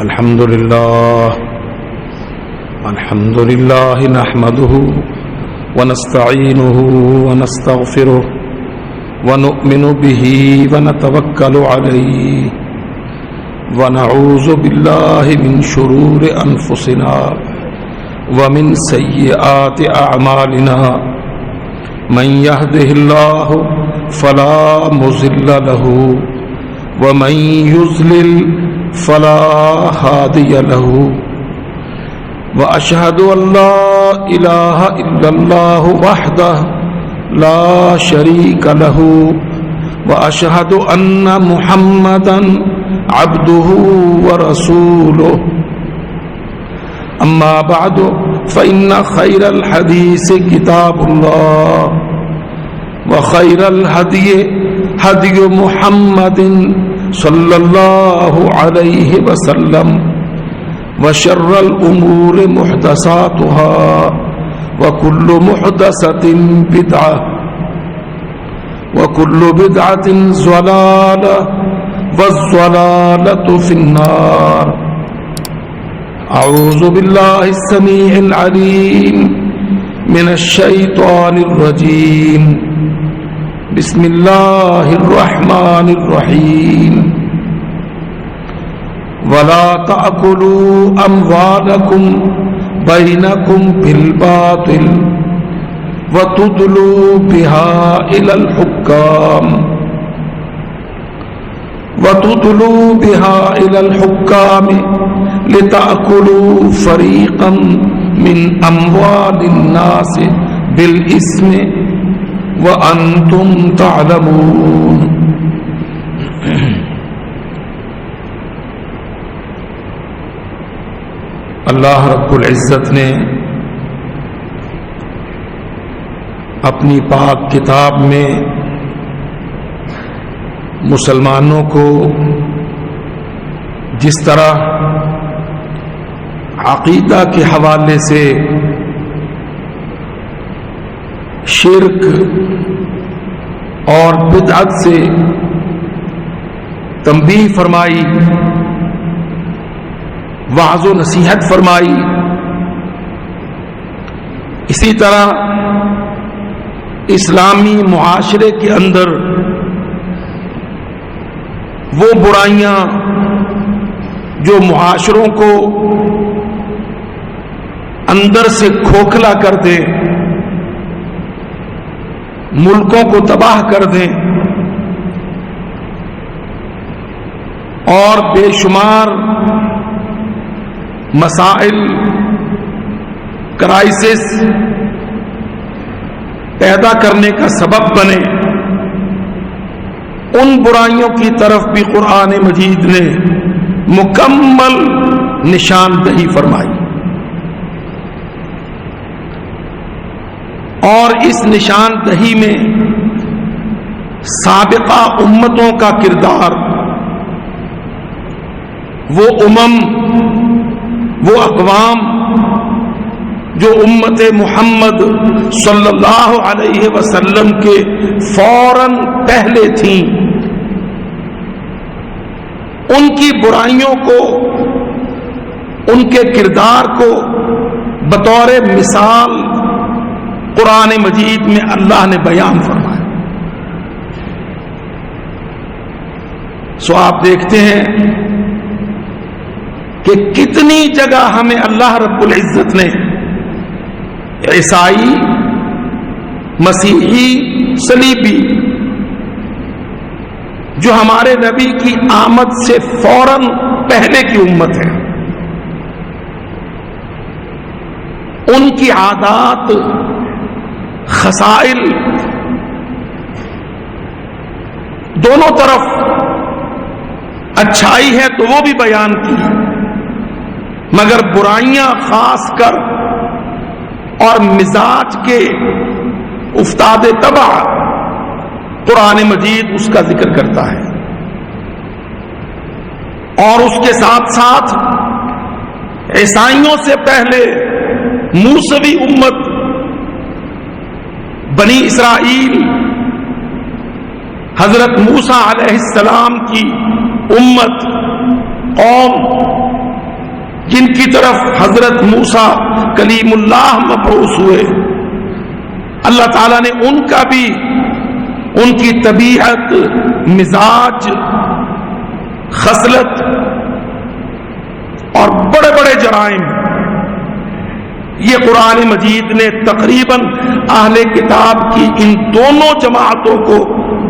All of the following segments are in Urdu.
الحمد لله نحمده ونستعينه ونستغفره ونؤمن به ونتوكل عليه ونعوذ بالله من شرور أنفسنا ومن سيئات أعمالنا من يهده الله فلا مضل له ومن يضلل فلا هادي له وأشهد أن لا إله إلا الله وحده لا شريك له وأشهد أن محمدا عبده ورسوله أما بعد فإن خير الحديث كتاب الله وخير الهدي هدي محمد صلى الله عليه وسلم وشر الأمور محدثاتها وكل محدثة بدعة وكل بدعة ضلالة والضلالة في النار. أعوذ بالله السميع العليم من الشيطان الرجيم. بسم الله الرحمن الرحيم. ولا تأكلوا أموالكم بينكم بالباطل وتدلوا بها إلى الحكام لتأكلوا فريقا من أموال الناس بالإثم وأنتم تعلمون. اللہ رب العزت نے اپنی پاک کتاب میں مسلمانوں کو جس طرح عقیدہ کے حوالے سے شرک اور بدعت سے تنبیہ فرمائی، وعظ و نصیحت فرمائی، اسی طرح اسلامی معاشرے کے اندر وہ برائیاں جو معاشروں کو اندر سے کھوکھلا کر دیں، ملکوں کو تباہ کر دیں اور بے شمار مسائل، کرائسس پیدا کرنے کا سبب بنے، ان برائیوں کی طرف بھی قرآن مجید نے مکمل نشاندہی فرمائی، اور اس نشاندہی میں سابقہ امتوں کا کردار، وہ وہ اقوام جو امت محمد صلی اللہ علیہ وسلم کے فوراً پہلے تھیں، ان کی برائیوں کو، ان کے کردار کو بطور مثال قرآن مجید میں اللہ نے بیان فرمایا۔ سو آپ دیکھتے ہیں کہ کتنی جگہ ہمیں اللہ رب العزت نے عیسائی، مسیحی، صلیبی جو ہمارے نبی کی آمد سے فوراً پہلے کی امت ہے، ان کی عادات، خصائل، دونوں طرف اچھائی ہے تو وہ بھی بیان کی، مگر برائیاں خاص کر اور مزاج کے افتاد تبع قرآن مجید اس کا ذکر کرتا ہے، اور اس کے ساتھ ساتھ عیسائیوں سے پہلے موسوی امت بنی اسرائیل، حضرت موسیٰ علیہ السلام کی امت، قوم، جن کی طرف حضرت موسیٰ کلیم اللہ مبعوث ہوئے، اللہ تعالیٰ نے ان کا بھی، ان کی طبیعت، مزاج، خصلت اور بڑے بڑے جرائم، یہ قرآن مجید نے تقریباً اہل کتاب کی ان دونوں جماعتوں کو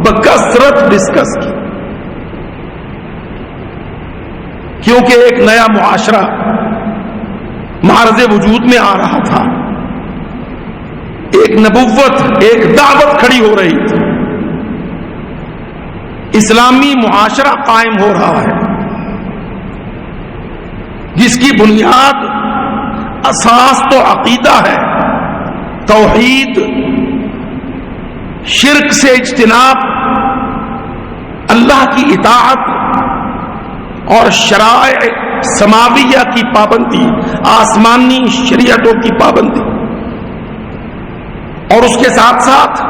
بکثرت ڈسکس کی، کیونکہ ایک نیا معاشرہ معرض وجود میں آ رہا تھا، ایک نبوت، ایک دعوت کھڑی ہو رہی تھی، اسلامی معاشرہ قائم ہو رہا ہے جس کی بنیاد، اساس تو عقیدہ ہے، توحید، شرک سے اجتناب، اللہ کی اطاعت اور شرائع سماویہ کی پابندی، آسمانی شریعتوں کی پابندی، اور اس کے ساتھ ساتھ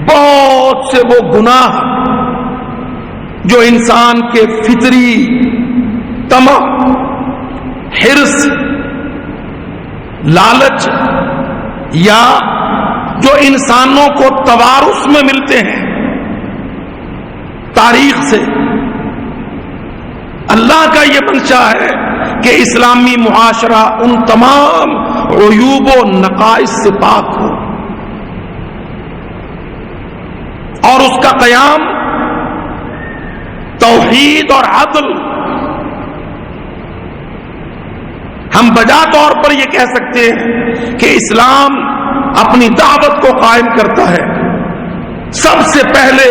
بہت سے وہ گناہ جو انسان کے فطری طمع، حرص، لالچ یا جو انسانوں کو توارث میں ملتے ہیں تاریخ سے، اللہ کا یہ منشا ہے کہ اسلامی معاشرہ ان تمام عیوب و نقائص سے پاک ہو، اور اس کا قیام توحید اور عدل، ہم بجا طور پر یہ کہہ سکتے ہیں کہ اسلام اپنی دعوت کو قائم کرتا ہے سب سے پہلے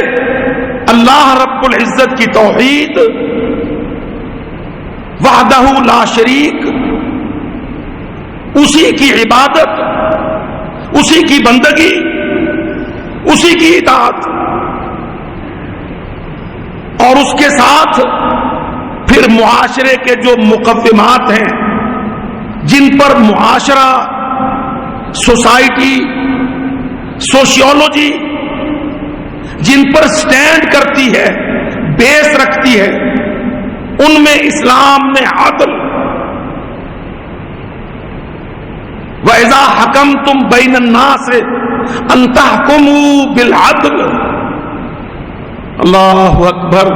اللہ رب العزت کی توحید، وحدہ لا شریک، اسی کی عبادت، اسی کی بندگی، اسی کی اطاعت، اور اس کے ساتھ پھر معاشرے کے جو مقدمات ہیں جن پر معاشرہ، سوسائٹی، سوشیولوجی جن پر سٹینڈ کرتی ہے، بیس رکھتی ہے، ان میں اسلام نے عدل، وَإِذَا حَكَمْتُمْ بَيْنَ النَّاسِ أَن تَحْكُمُوا بِالْعَدْلِ، اللہ اکبر۔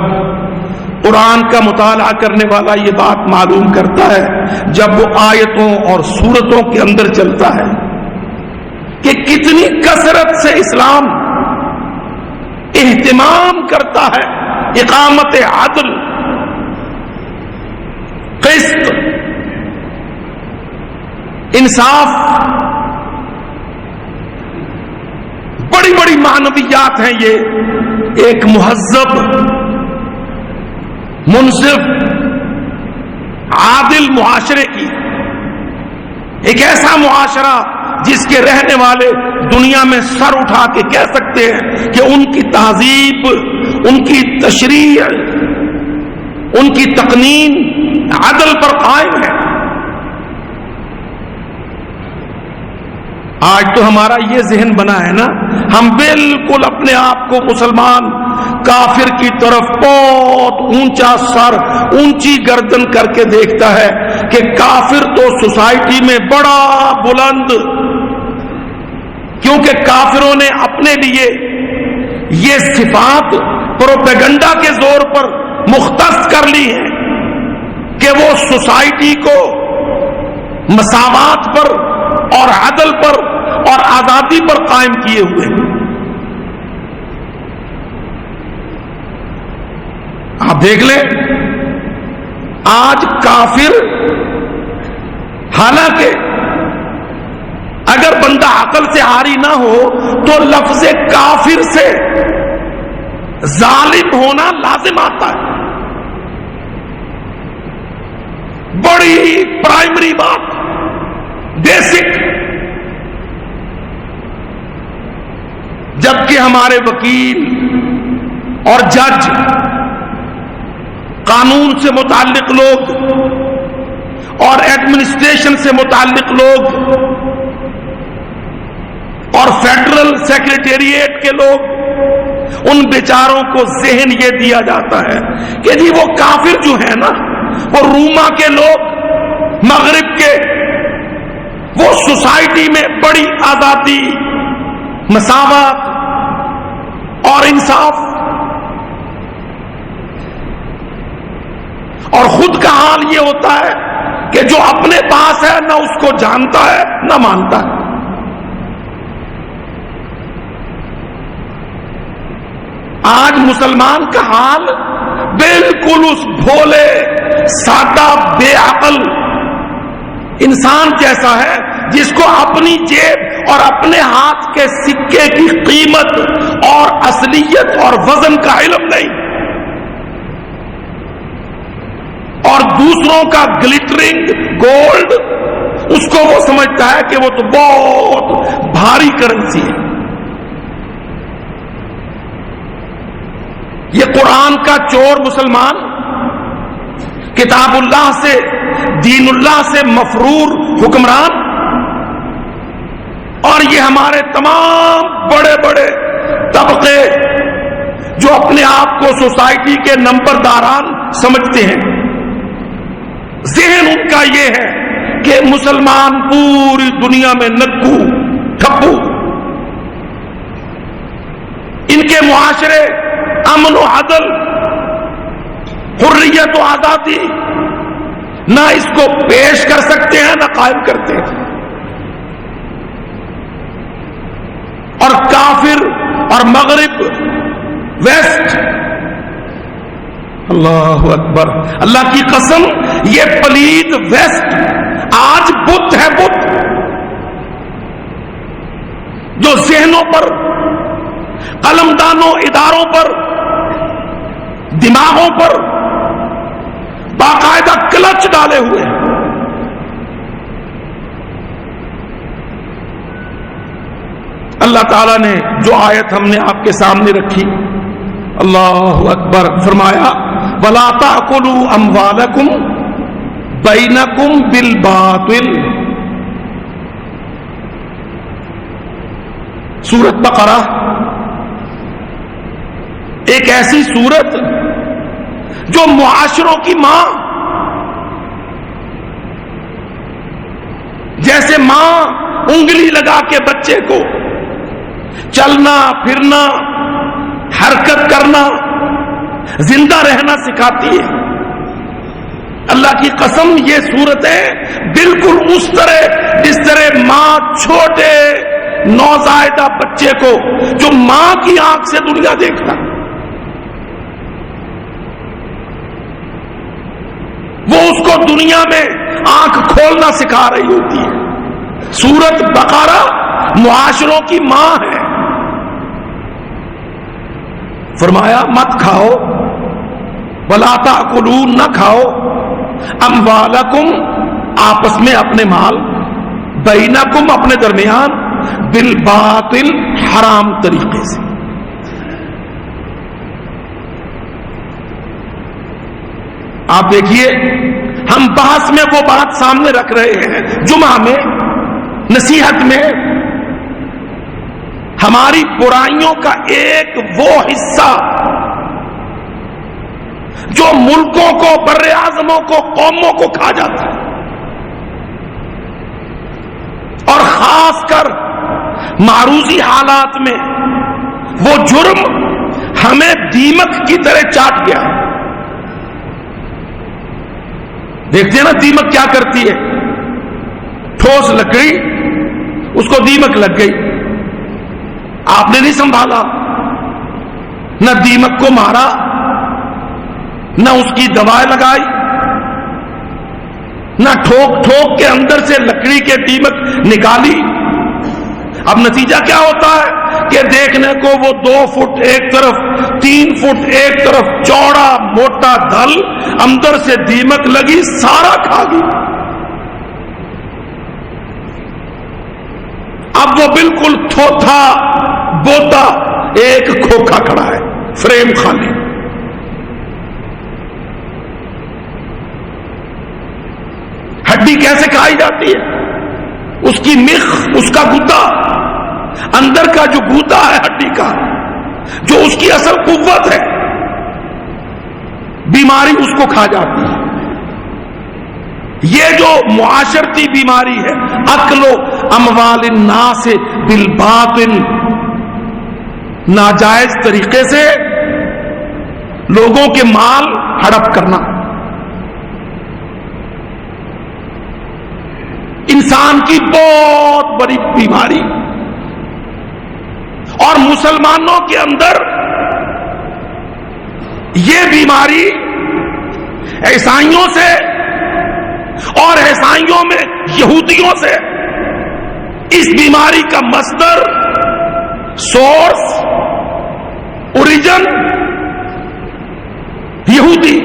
قرآن کا مطالعہ کرنے والا یہ بات معلوم کرتا ہے جب وہ آیتوں اور سورتوں کے اندر چلتا ہے کہ کتنی کثرت سے اسلام اہتمام کرتا ہے اقامت عدل، قسط، انصاف، بڑی بڑی معنویات ہیں یہ، ایک مہذب، منصف، عادل معاشرے کی، ایک ایسا معاشرہ جس کے رہنے والے دنیا میں سر اٹھا کے کہہ سکتے ہیں کہ ان کی تہذیب، ان کی تشریع، ان کی تقنین عدل پر قائم ہے۔ آج تو ہمارا یہ ذہن بنا ہے نا، ہم بالکل اپنے آپ کو مسلمان کافر کی طرف بہت اونچا سر، اونچی گردن کر کے دیکھتا ہے کہ کافر تو سوسائٹی میں بڑا بلند، کیونکہ کافروں نے اپنے لیے یہ صفات پروپیگنڈا کے زور پر مختص کر لی ہیں کہ وہ سوسائٹی کو مساوات پر اور عدل پر اور آزادی پر قائم کیے ہوئے ہیں۔ آپ دیکھ لیں آج کافر، حالانکہ اگر بندہ عقل سے عاری نہ ہو تو لفظ کافر سے ظالم ہونا لازم آتا ہے، بڑی پرائمری بات، بیسک۔ جبکہ ہمارے وکیل اور جج، قانون سے متعلق لوگ اور ایڈمنسٹریشن سے متعلق لوگ اور فیڈرل سیکریٹریٹ کے لوگ، ان بیچاروں کو ذہن یہ دیا جاتا ہے کہ جی وہ کافر جو ہے نا، وہ روما کے لوگ، مغرب کے، وہ سوسائٹی میں بڑی آزادی، مساوات اور انصاف، اور خود کا حال یہ ہوتا ہے کہ جو اپنے پاس ہے نہ اس کو جانتا ہے نہ مانتا ہے۔ آج مسلمان کا حال بالکل اس بھولے سادہ بے عقل انسان جیسا ہے جس کو اپنی جیب اور اپنے ہاتھ کے سکے کی قیمت اور اصلیت اور وزن کا علم نہیں، اور دوسروں کا گلٹرنگ گولڈ اس کو وہ سمجھتا ہے کہ وہ تو بہت بھاری کرنسی ہے۔ یہ قرآن کا چور مسلمان، کتاب اللہ سے، دین اللہ سے مفرور حکمران، اور یہ ہمارے تمام بڑے بڑے طبقے جو اپنے آپ کو سوسائٹی کے نمبرداران سمجھتے ہیں، ذہن ان کا یہ ہے کہ مسلمان پوری دنیا میں نکو ٹھپو، ان کے معاشرے امن و عدل، حریت و آزادی نہ اس کو پیش کر سکتے ہیں نہ قائم کرتے ہیں، اور کافر اور مغرب ویسٹ، اللہ اکبر، اللہ کی قسم یہ پلید ویسٹ آج بت ہے، بت جو ذہنوں پر، قلمدانوں، اداروں پر، دماغوں پر باقاعدہ کلچ ڈالے ہوئے ہیں۔ اللہ تعالیٰ نے جو آیت ہم نے آپ کے سامنے رکھی، اللہ اکبر، فرمایا وَلَا تَأْكُلُوا أَمْوَالَكُمْ بَيْنَكُمْ بِالْبَاطِلِ، سورۃ بقرہ ایک ایسی سورت جو معاشروں کی ماں، جیسے ماں انگلی لگا کے بچے کو چلنا پھرنا، حرکت کرنا، زندہ رہنا سکھاتی ہے، اللہ کی قسم یہ صورتیں بالکل اس طرح جس طرح ماں چھوٹے نوزائیدہ بچے کو جو ماں کی آنکھ سے دنیا دیکھتا، وہ اس کو دنیا میں آنکھ کھولنا سکھا رہی ہوتی ہے۔ سورۃ بقرہ معاشروں کی ماں ہے۔ فرمایا مت کھاؤ، وَلَا تَأْكُلُوا، نہ کھاؤ، أَمْوَالَكُمْ، آپس میں اپنے مال، بَيْنَكُمْ، اپنے درمیان، بالباطل، حرام طریقے سے۔ آپ دیکھیے ہم بحث میں وہ بات سامنے رکھ رہے ہیں، جمعہ میں، نصیحت میں، ہماری برائیوں کا ایک وہ حصہ جو ملکوں کو، بر اعظموں کو، قوموں کو کھا جاتا ہے، اور خاص کر معروضی حالات میں وہ جرم ہمیں دیمک کی طرح چاٹ گیا۔ دیکھتے ہیں نا دیمک کیا کرتی ہے، ٹھوس لکڑی، اس کو دیمک لگ گئی، آپ نے نہیں سنبھالا، نہ دیمک کو مارا، نہ اس کی دوائیں لگائی، نہ ٹھوک ٹھوک کے اندر سے لکڑی کے دیمک نکالی۔ اب نتیجہ کیا ہوتا ہے کہ دیکھنے کو وہ 2 فٹ ایک طرف، 3 فٹ ایک طرف چوڑا موٹا دھل، اندر سے دیمک لگی، سارا کھا گئی۔ اب وہ بالکل تھوتھا بوتا ایک کھوکھا کھڑا ہے، فریم خالی۔ ہڈی کیسے کھائی جاتی ہے؟ اس کی مخ، اس کا گودا، اندر کا جو گودا ہے ہڈی کا، جو اس کی اصل قوت ہے، بیماری اس کو کھا جاتی ہے۔ یہ جو معاشرتی بیماری ہے، اکل اموال الناس بالباطل، ناجائز طریقے سے لوگوں کے مال ہڑپ کرنا، انسان کی بہت بڑی بیماری، اور مسلمانوں کے اندر یہ بیماری عیسائیوں سے اور عیسائیوں میں یہودیوں سے، اس بیماری کا مصدر، سورس، اوریجن یہودی۔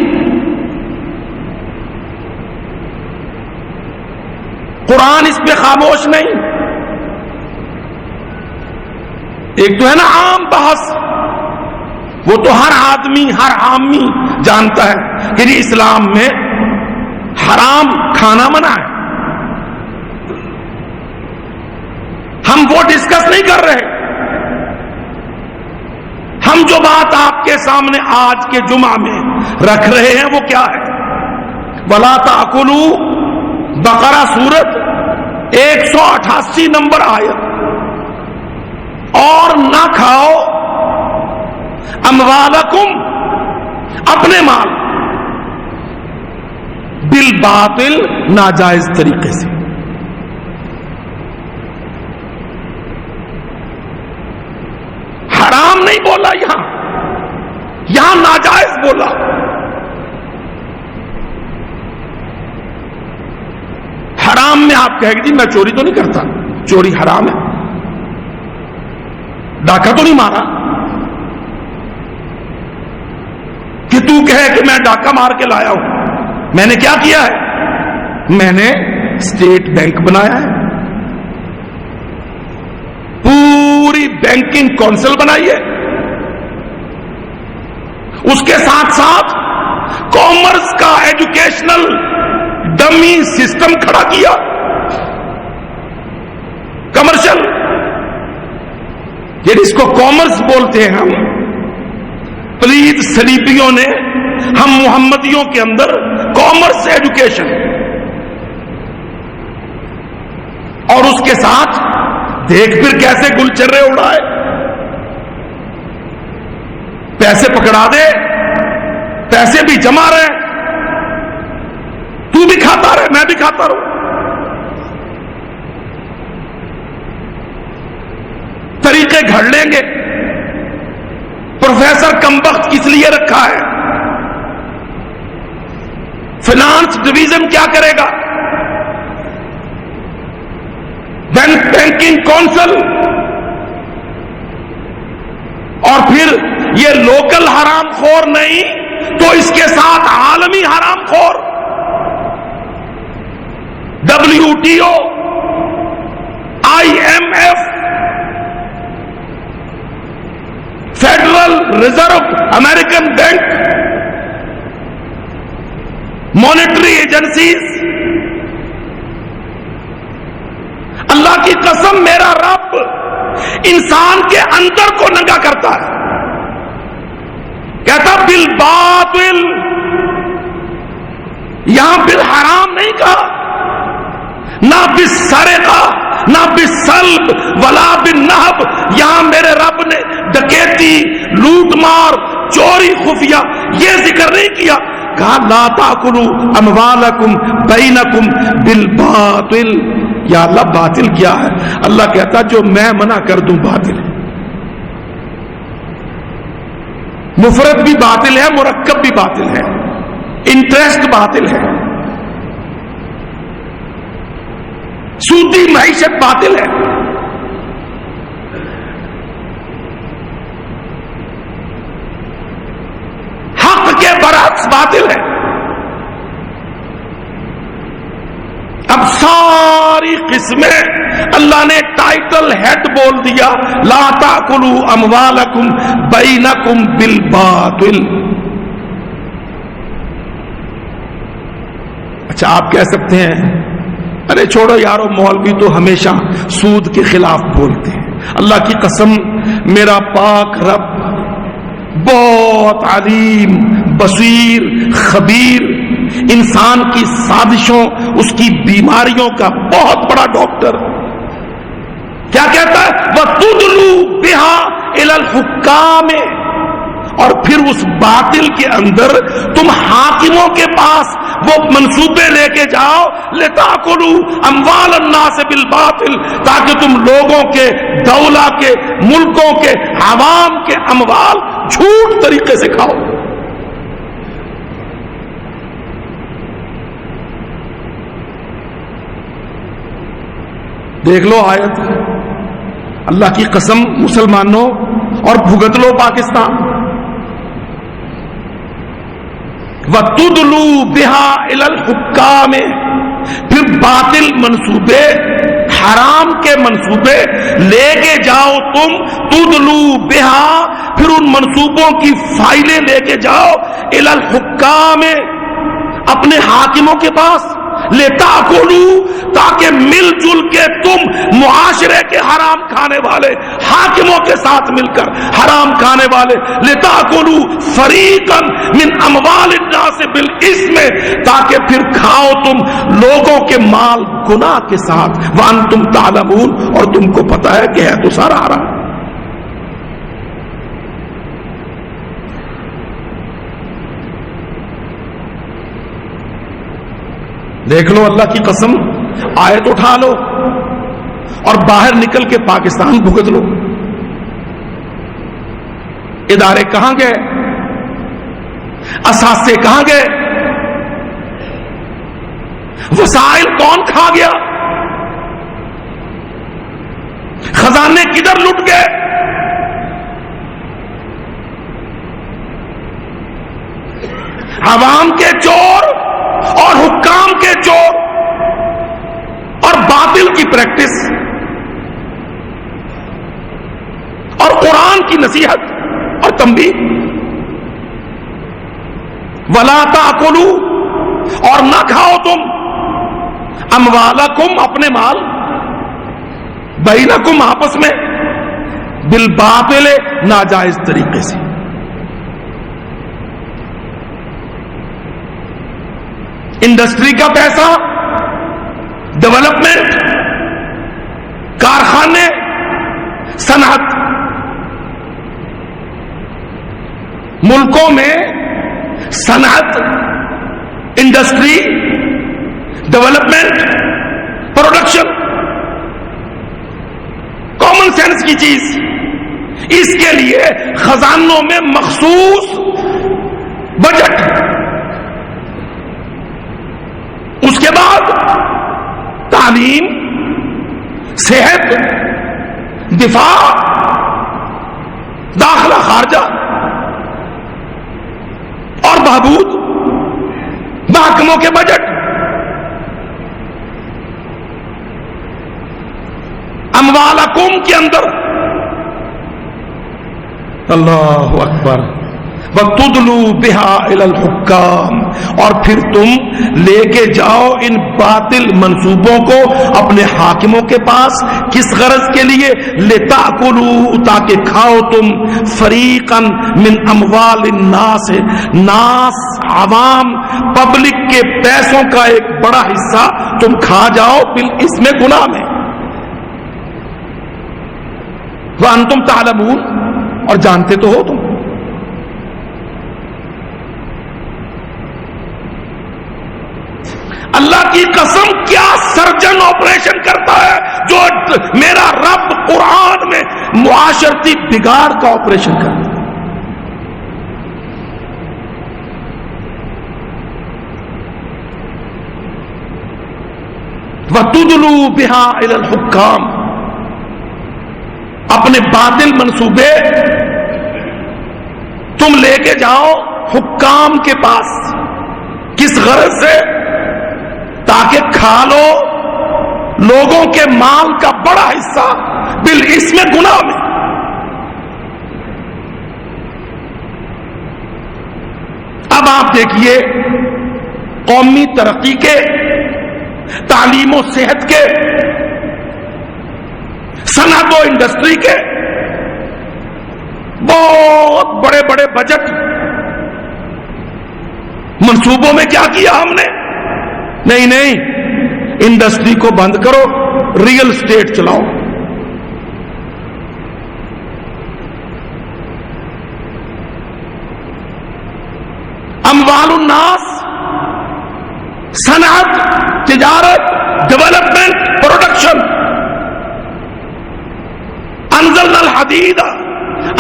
قرآن اس پہ خاموش نہیں۔ ایک تو ہے نا عام بحث، وہ تو ہر آدمی، ہر عامی جانتا ہے کہ اسلام میں حرام کھانا منع ہے، ہم وہ ڈسکس نہیں کر رہے۔ ہم جو بات آپ کے سامنے آج کے جمعہ میں رکھ رہے ہیں وہ کیا ہے؟ وَلَا تَأْكُلُوا بقرہ سورت 188 نمبر آیت، اور نہ کھاؤ اموالکم، اپنے مال، بالباطل، ناجائز طریقے سے۔ حرام نہیں بولا یہاں ناجائز بولا۔ حرام میں آپ کہے گی جی میں چوری تو نہیں کرتا، چوری حرام ہے، ڈاکہ تو نہیں مارا، کہ تو کہے کہ میں ڈاکہ مار کے لایا ہوں۔ میں نے کیا کیا ہے؟ میں نے اسٹیٹ بینک بنایا ہے، پوری بینکنگ کونسل بنائی ہے، اس کے ساتھ ساتھ کامرس کا ایجوکیشنل ڈمی سسٹم کھڑا کیا، کمرشل، یہ جس کو کامرس بولتے ہیں ہم، پلیز صلیبیوں نے ہم محمدیوں کے اندر کامرس ایجوکیشن، اور اس کے ساتھ دیکھ پھر کیسے گلچرے اڑائے، پیسے پکڑا دے، پیسے بھی جمع رہے، تو بھی کھاتا رہے میں بھی کھاتا رہوں۔ طریقے گھڑ لیں گے۔ پروفیسر کمبخت کس لیے رکھا ہے؟ فائنانس ڈویژن کیا کرے گا؟ بینکنگ کونسل، اور پھر یہ لوکل حرام خور نہیں تو اس کے ساتھ عالمی حرام خور، WTO، IMF، federal reserve American bank, monetary agencies. Allah کی قسم میرا رب انسان کے اندر کو ننگا کرتا ہے، کہتا بالباطل، یہاں بالحرام نہیں کہا، نہ بالسرقہ، نہ بالسلب ولا بالنہب، یہاں میرے رب نے ڈکیتی، لوٹ مار، چوری، خفیہ یہ ذکر نہیں کیا، کہا لا تاکلوا اموالکم بینکم بالباطل۔ یا اللہ باطل کیا ہے؟ اللہ کہتا جو میں منع کر دوں باطل ہے، مفرد بھی باطل ہے، مرکب بھی باطل ہے، انٹرسٹ باطل ہے، سودی معیشت باطل ہے۔ حق کے برعکس باطل ہے۔ اب ساری قسمیں اللہ نے ٹائٹل ہیڈ بول دیا، لا تاکلوا اموالکم بینکم بالباطل۔ اچھا آپ کہہ سکتے ہیں ارے چھوڑو یارو، مولوی تو ہمیشہ سود کے خلاف بولتے ہیں۔ اللہ کی قسم میرا پاک رب بہت علیم، بصیر، خبیر، انسان کی سازشوں، اس کی بیماریوں کا بہت بڑا ڈاکٹر کیا کہتا ہے؟ وَتُدْلُوا بِهَا إِلَى الْحُكَّامِ، اور پھر اس باطل کے اندر تم حاکموں کے پاس وہ منصوبے لے کے جاؤ، لِتَأْكُلُوا أَمْوَالَ النَّاسِ بِالْبَاطِلِ، تاکہ تم لوگوں کے، دولہ کے، ملکوں کے، عوام کے اموال جھوٹ طریقے سے کھاؤ۔ دیکھ لو آیت، اللہ کی قسم مسلمانوں، اور بھگت لو پاکستان۔ وَتُدْلُوا بِهَا إِلَى الْحُكَّامِ، پھر باطل منصوبے، حرام کے منصوبے لے کے جاؤ تم، تُدْلُوا بِهَا، پھر ان منصوبوں کی فائلیں لے کے جاؤ، إِلَى الْحُكَّامِ، اپنے حاکموں کے پاس، لِتَأْكُلُوا، تاکہ مل جل کے تم معاشرے کے حرام کھانے والے، حاکموں کے ساتھ مل کر حرام کھانے والے، لِتَأْكُلُوا فَرِيقًا مِنْ أَمْوَالِ النَّاسِ بِالْإِثْمِ، تاکہ پھر کھاؤ تم لوگوں کے مال گناہ کے ساتھ، وَأَنْتُمْ تَعْلَمُونَ، اور تم کو پتا ہے کہ ہے تو سارا حرام۔ دیکھ لو اللہ کی قسم، آیت اٹھا لو اور باہر نکل کے پاکستان بھگت لو۔ ادارے کہاں گئے؟ اثاثے کہاں گئے؟ وسائل کون کھا گیا؟ خزانے کدھر لٹ گئے؟ عوام کے چور اور حکام کے چور اور باطل کی پریکٹس اور قرآن کی نصیحت اور تنبیہ۔ وَلَا تَأْكُلُوا، اور نہ کھاؤ تم، اموالکم، اپنے مال، بینکم، آپس میں، بالباطل، ناجائز طریقے سے۔ انڈسٹری کا پیسہ، ڈیولپمنٹ، کارخانے، صنعت، ملکوں میں صنعت، industry, development, production, common sense کی چیز، اس کے لیے خزانوں میں مخصوص بجٹ، اس کے بعد تعلیم، صحت، دفاع، داخلہ خارجہ اور بہبود، محکموں کے بجٹ، اموالکم کے اندر، اللہ اکبر، وَتُدْلُوا بِهَا إِلَى الْحُكَّامِ، اور پھر تم لے کے جاؤ ان باطل منصوبوں کو اپنے حاکموں کے پاس، کس غرض کے لیے؟ لِتَأْكُلُوا، تاکہ کھاؤ تم، فَرِيقًا مِنْ أَمْوَالِ النَّاسِ، ناس، عوام، پبلک کے پیسوں کا ایک بڑا حصہ تم کھا جاؤ بالاسم، گناہ میں، وَأَنْتُمْ تَعْلَمُونَ، اور جانتے تو ہو تم۔ اللہ کی قسم کیا سرجن آپریشن کرتا ہے جو میرا رب قرآن میں معاشرتی بگاڑ کا آپریشن کرتا ہے۔ وَتُدْلُوا بِهَا إِلَى الْحُكَّامِ، اپنے باطل منصوبے تم لے کے جاؤ حکام کے پاس، کس غرض سے؟ تاکہ کھا لو لوگوں کے مال کا بڑا حصہ بالاسم، گناہ میں۔ اب آپ دیکھیے قومی ترقی کے، تعلیم و صحت کے، صنعت و انڈسٹری کے بہت بڑے بڑے بجٹ منصوبوں میں کیا کیا ہم نے؟ نہیں، انڈسٹری کو بند کرو، ریئل اسٹیٹ چلاؤ. اموال الناس، صنعت، تجارت، ڈیولپمنٹ، پروڈکشن. انزلنا الحدید،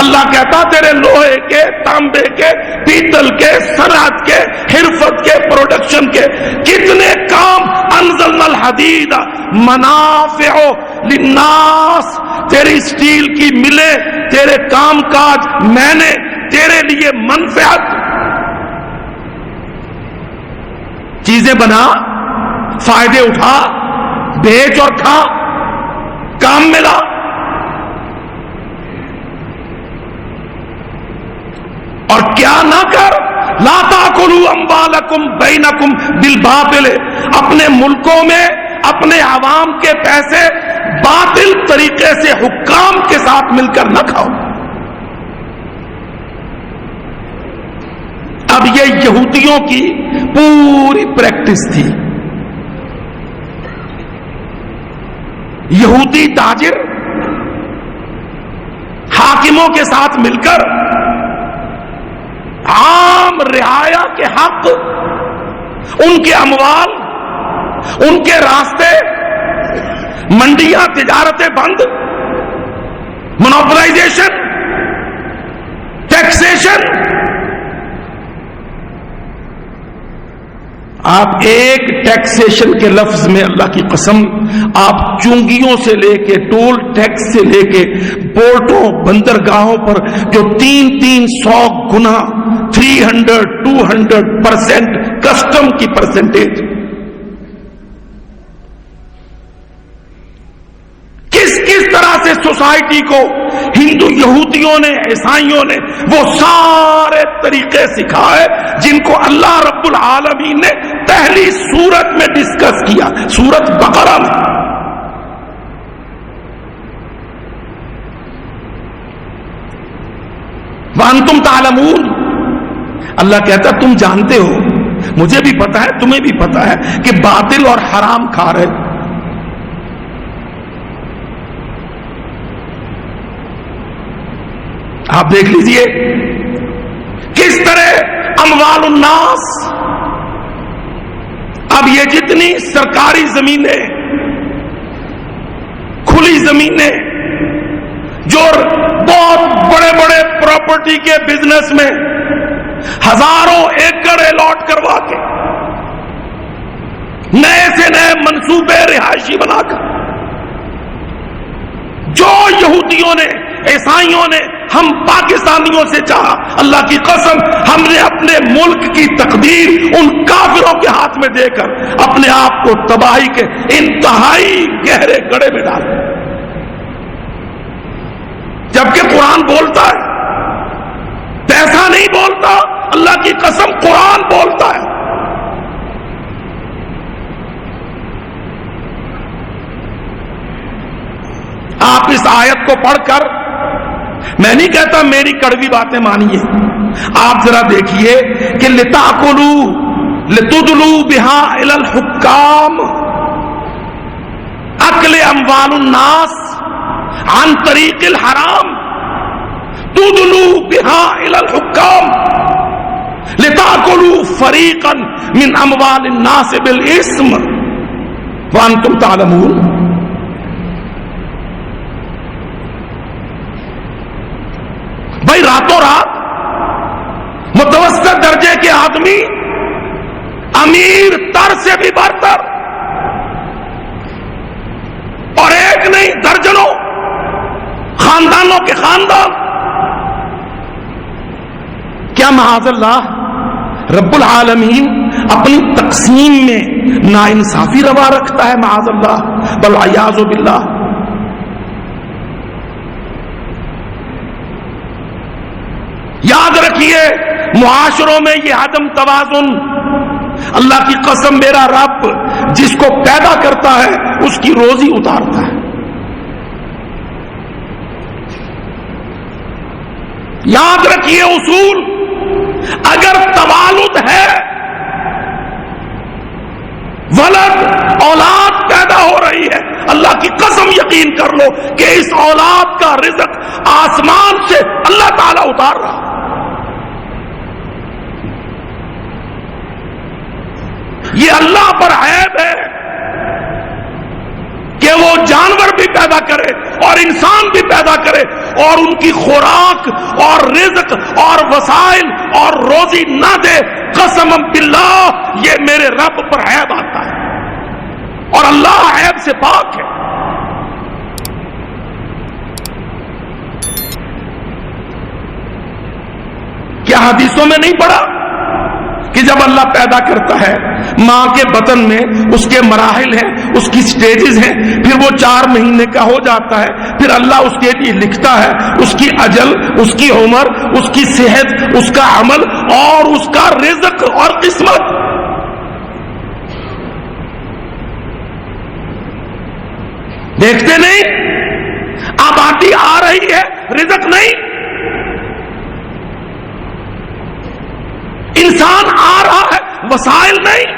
اللہ کہتا تیرے لوہے کے، تانبے کے، پیتل کے، صنعت کے، حرفت کے، پروڈکشن کے کتنے کام. انزلنا الحدید منافع للناس، تیری اسٹیل کی ملیں، تیرے کام کاج میں نے تیرے لیے منفعت چیزیں بنا، فائدے اٹھا، بیچ اور کھا، کام ملا. اور کیا نہ کر، لا تاکلوا اموالکم بینکم بالباطل، اپنے ملکوں میں اپنے عوام کے پیسے باطل طریقے سے حکام کے ساتھ مل کر نہ کھاؤ. اب یہ یہودیوں کی پوری پریکٹس تھی. یہودی تاجر حاکموں کے ساتھ مل کر عام رعایا کے حق، ان کے اموال، ان کے راستے، منڈیاں، تجارتیں بند، مونوپلائزیشن، ٹیکسیشن. آپ ایک ٹیکسیشن کے لفظ میں اللہ کی قسم، آپ چونگیوں سے لے کے، ٹول ٹیکس سے لے کے، پورٹوں، بندرگاہوں پر جو 300 گنا 300-200% کسٹم کی پرسنٹیج، کس طرح سے سوسائٹی کو ہندو، یہودیوں نے، عیسائیوں نے وہ سارے طریقے سکھائے جن کو اللہ رب العالمین نے پہلی سورت میں ڈسکس کیا، سورت بقرہ میں. وانتم تعلمون، اللہ کہتا تم جانتے ہو، مجھے بھی پتا ہے، تمہیں بھی پتا ہے کہ باطل اور حرام کھا رہے. آپ دیکھ لیجئے کس طرح اموال الناس. اب یہ جتنی سرکاری زمینیں، کھلی زمینیں، جو بہت بڑے بڑے پراپرٹی کے بزنس میں ہزاروں ایکڑ الاٹ کروا کے نئے سے نئے منصوبے رہائشی بنا کر، جو یہودیوں نے، عیسائیوں نے، ہم پاکستانیوں سے چاہا، اللہ کی قسم ہم نے اپنے ملک کی تقدیر ان کافروں کے ہاتھ میں دے کر اپنے آپ کو تباہی کے انتہائی گہرے گڑھے میں ڈالا. جبکہ قرآن بولتا ہے، پیسہ نہیں بولتا، اللہ کی قسم قرآن بولتا ہے. آپ اس آیت کو پڑھ کر، میں نہیں کہتا میری کڑوی باتیں مانیے، آپ ذرا دیکھیے کہ لتاکلوا لتدلوا بها الى الحکام، اکل اموال الناس عن طریق الحرام، تدلوا بها الى الحکام لتاکلوا فریقا من اموال الناس بالاثم وانتم تعلمون. بھائی راتوں رات متوسط درجے کے آدمی، امیر تر سے بھی برتر، اور ایک نہیں درجنوں خاندانوں کے خاندان، کیا معاذ اللہ رب العالمین اپنی تقسیم میں ناانصافی روا رکھتا ہے؟ معاذ اللہ، والعیاذ باللہ. یاد رکھیے معاشروں میں یہ عدم توازن، اللہ کی قسم میرا رب جس کو پیدا کرتا ہے اس کی روزی اتارتا ہے. یاد رکھیے اصول، اگر توالد ہے ولد اولاد پیدا ہو رہی ہے، اللہ کی قسم یقین کر لو کہ اس اولاد کا رزق آسمان سے اللہ تعالیٰ اتار رہا۔ یہ اللہ پر عیب ہے کہ وہ جانور بھی پیدا کرے اور انسان بھی پیدا کرے اور ان کی خوراک اور رزق اور وسائل اور روزی نہ دے۔ قسم باللہ یہ میرے رب پر عیب آتا ہے، اور اللہ عیب سے پاک ہے۔ کیا حدیثوں میں نہیں پڑھا کہ جب اللہ پیدا کرتا ہے ماں کے بطن میں اس کے مراحل ہیں، اس کی سٹیجز ہیں، پھر وہ 4 مہینے کا ہو جاتا ہے، پھر اللہ اس کے لیے لکھتا ہے اس کی اجل، اس کی عمر، اس کی صحت، اس کا عمل اور اس کا رزق اور قسمت۔ دیکھتے نہیں؟ آبادی آ رہی ہے، رزق نہیں، انسان آ رہا ہے، وسائل نہیں۔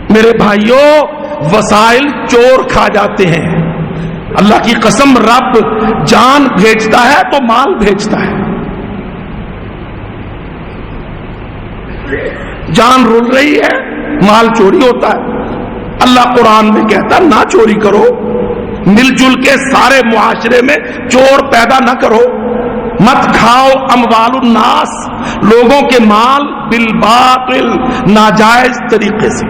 میرے بھائیوں، وسائل چور کھا جاتے ہیں۔ اللہ کی قسم، رب جان بھیجتا ہے تو مال بھیجتا ہے۔ جان رول رہی ہے، مال چوری ہوتا ہے۔ اللہ قرآن میں کہتا نہ چوری کرو، مل جل کے سارے معاشرے میں چور پیدا نہ کرو، مت کھاؤ اموال الناس، لوگوں کے مال بالباطل، ناجائز طریقے سے۔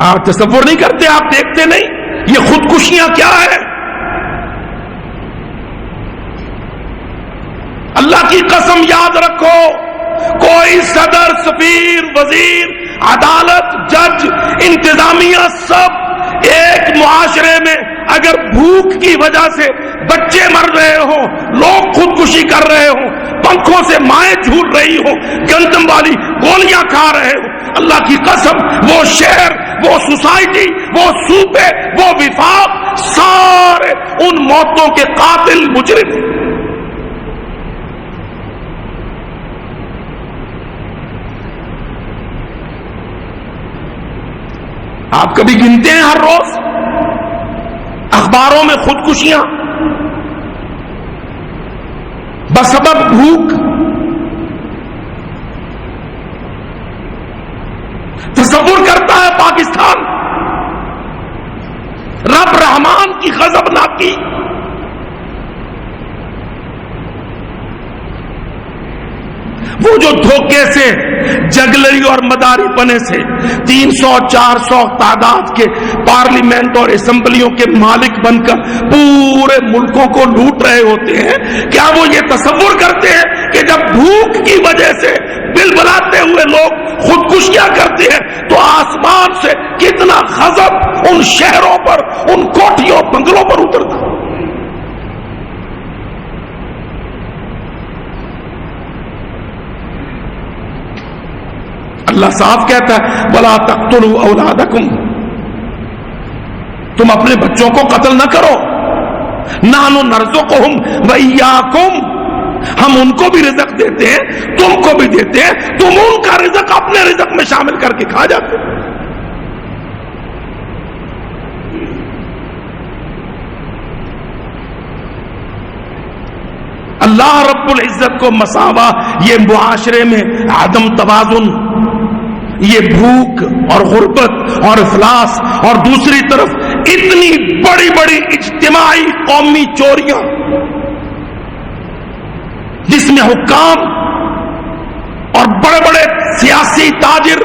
آپ تصور نہیں کرتے، آپ دیکھتے نہیں یہ خودکشیاں کیا ہے؟ اللہ کی قسم یاد رکھو، کوئی صدر، سفیر، وزیر، عدالت، جج، انتظامیہ، سب ایک معاشرے میں اگر بھوک کی وجہ سے بچے مر رہے ہوں، لوگ خودکشی کر رہے ہوں، پنکھوں سے مائیں جھول رہی ہوں، گندم والی گولیاں کھا رہے ہوں، اللہ کی قسم وہ شہر، وہ سوسائٹی، وہ صوبے، وہ وفاق، سارے ان موتوں کے قاتل مجرم ہیں۔ آپ کبھی گنتے ہیں ہر روز اخباروں میں خودکشیاں بسبب بھوک؟ تصور کرتا ہے پاکستان رب رحمان کی غضب ناکی، وہ جو دھوکے سے، جگلری اور مداری پنے سے 300-400 تعداد کے پارلیمنٹ اور اسمبلیوں کے مالک بن کر پورے ملکوں کو لوٹ رہے ہوتے ہیں، کیا وہ یہ تصور کرتے ہیں کہ جب بھوک کی وجہ سے بلبلاتے ہوئے لوگ خودکشیاں کرتے ہیں تو آسمان سے کتنا غضب ان شہروں پر، ان کوٹھیوں بنگلوں پر اترتا؟ اللہ صاف کہتا ہے وَلَا تَقْتُلُوا أَوْلَادَكُمْ، تم اپنے بچوں کو قتل نہ کرو، نَحْنُ نَرْزُقُهُمْ وَإِيَّاكُمْ، ہم ان کو بھی رزق دیتے ہیں، تم کو بھی دیتے ہیں، تم ان کا رزق اپنے رزق میں شامل کر کے کھا جاتے ہیں۔ اللہ رب العزت کو مساوا، یہ معاشرے میں عدم توازن، یہ بھوک اور غربت اور افلاس، اور دوسری طرف اتنی بڑی بڑی اجتماعی قومی چوریاں جس میں حکام اور بڑے بڑے سیاسی تاجر،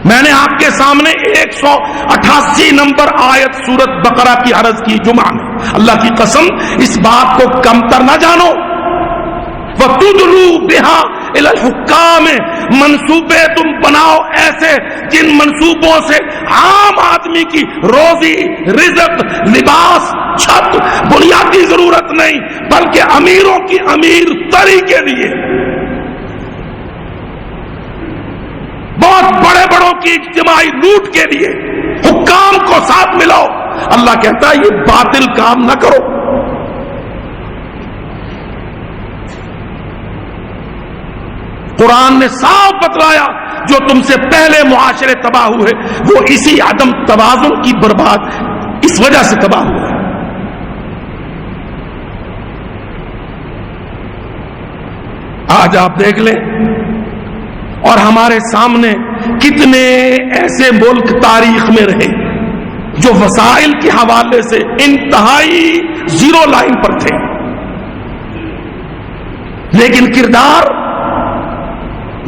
میں نے آپ کے سامنے 188 نمبر آیت سورت بقرہ کی عرض کی جمعہ میں، اللہ کی قسم اس بات کو کمتر نہ جانو۔ وَتُدْلُوا بِهَا إِلَى الْحُكَّامِ، منصوبے تم بناؤ ایسے جن منصوبوں سے عام آدمی کی روزی، رزق، لباس، چھت، بنیادی ضرورت نہیں بلکہ امیروں کی امیر تری کے لیے، بہت بڑے بڑوں کی اجتماعی لوٹ کے لیے حکام کو ساتھ ملاؤ، اللہ کہتا ہے یہ باطل کام نہ کرو. قرآن نے صاف بتلایا جو تم سے پہلے معاشرے تباہ ہوئے وہ اسی عدم توازن کی برباد اس وجہ سے تباہ ہوئے. آج آپ دیکھ لیں اور ہمارے سامنے کتنے ایسے ملک تاریخ میں رہے جو وسائل کے حوالے سے انتہائی زیرو لائن پر تھے، لیکن کردار،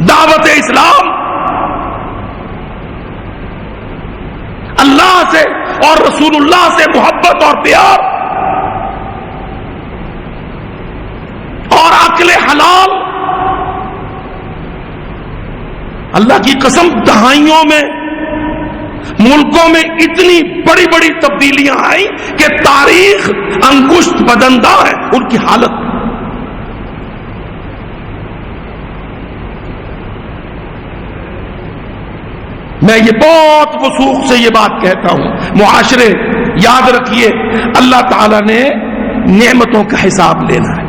دعوت اسلام، اللہ سے اور رسول اللہ سے محبت اور پیار اور عقل حلال، اللہ کی قسم دہائیوں میں ملکوں میں اتنی بڑی بڑی تبدیلیاں آئیں کہ تاریخ انگشت بدندہ ہے ان کی حالت. میں یہ بہت وثوق سے یہ بات کہتا ہوں، معاشرے یاد رکھیے اللہ تعالی نے نعمتوں کا حساب لینا ہے.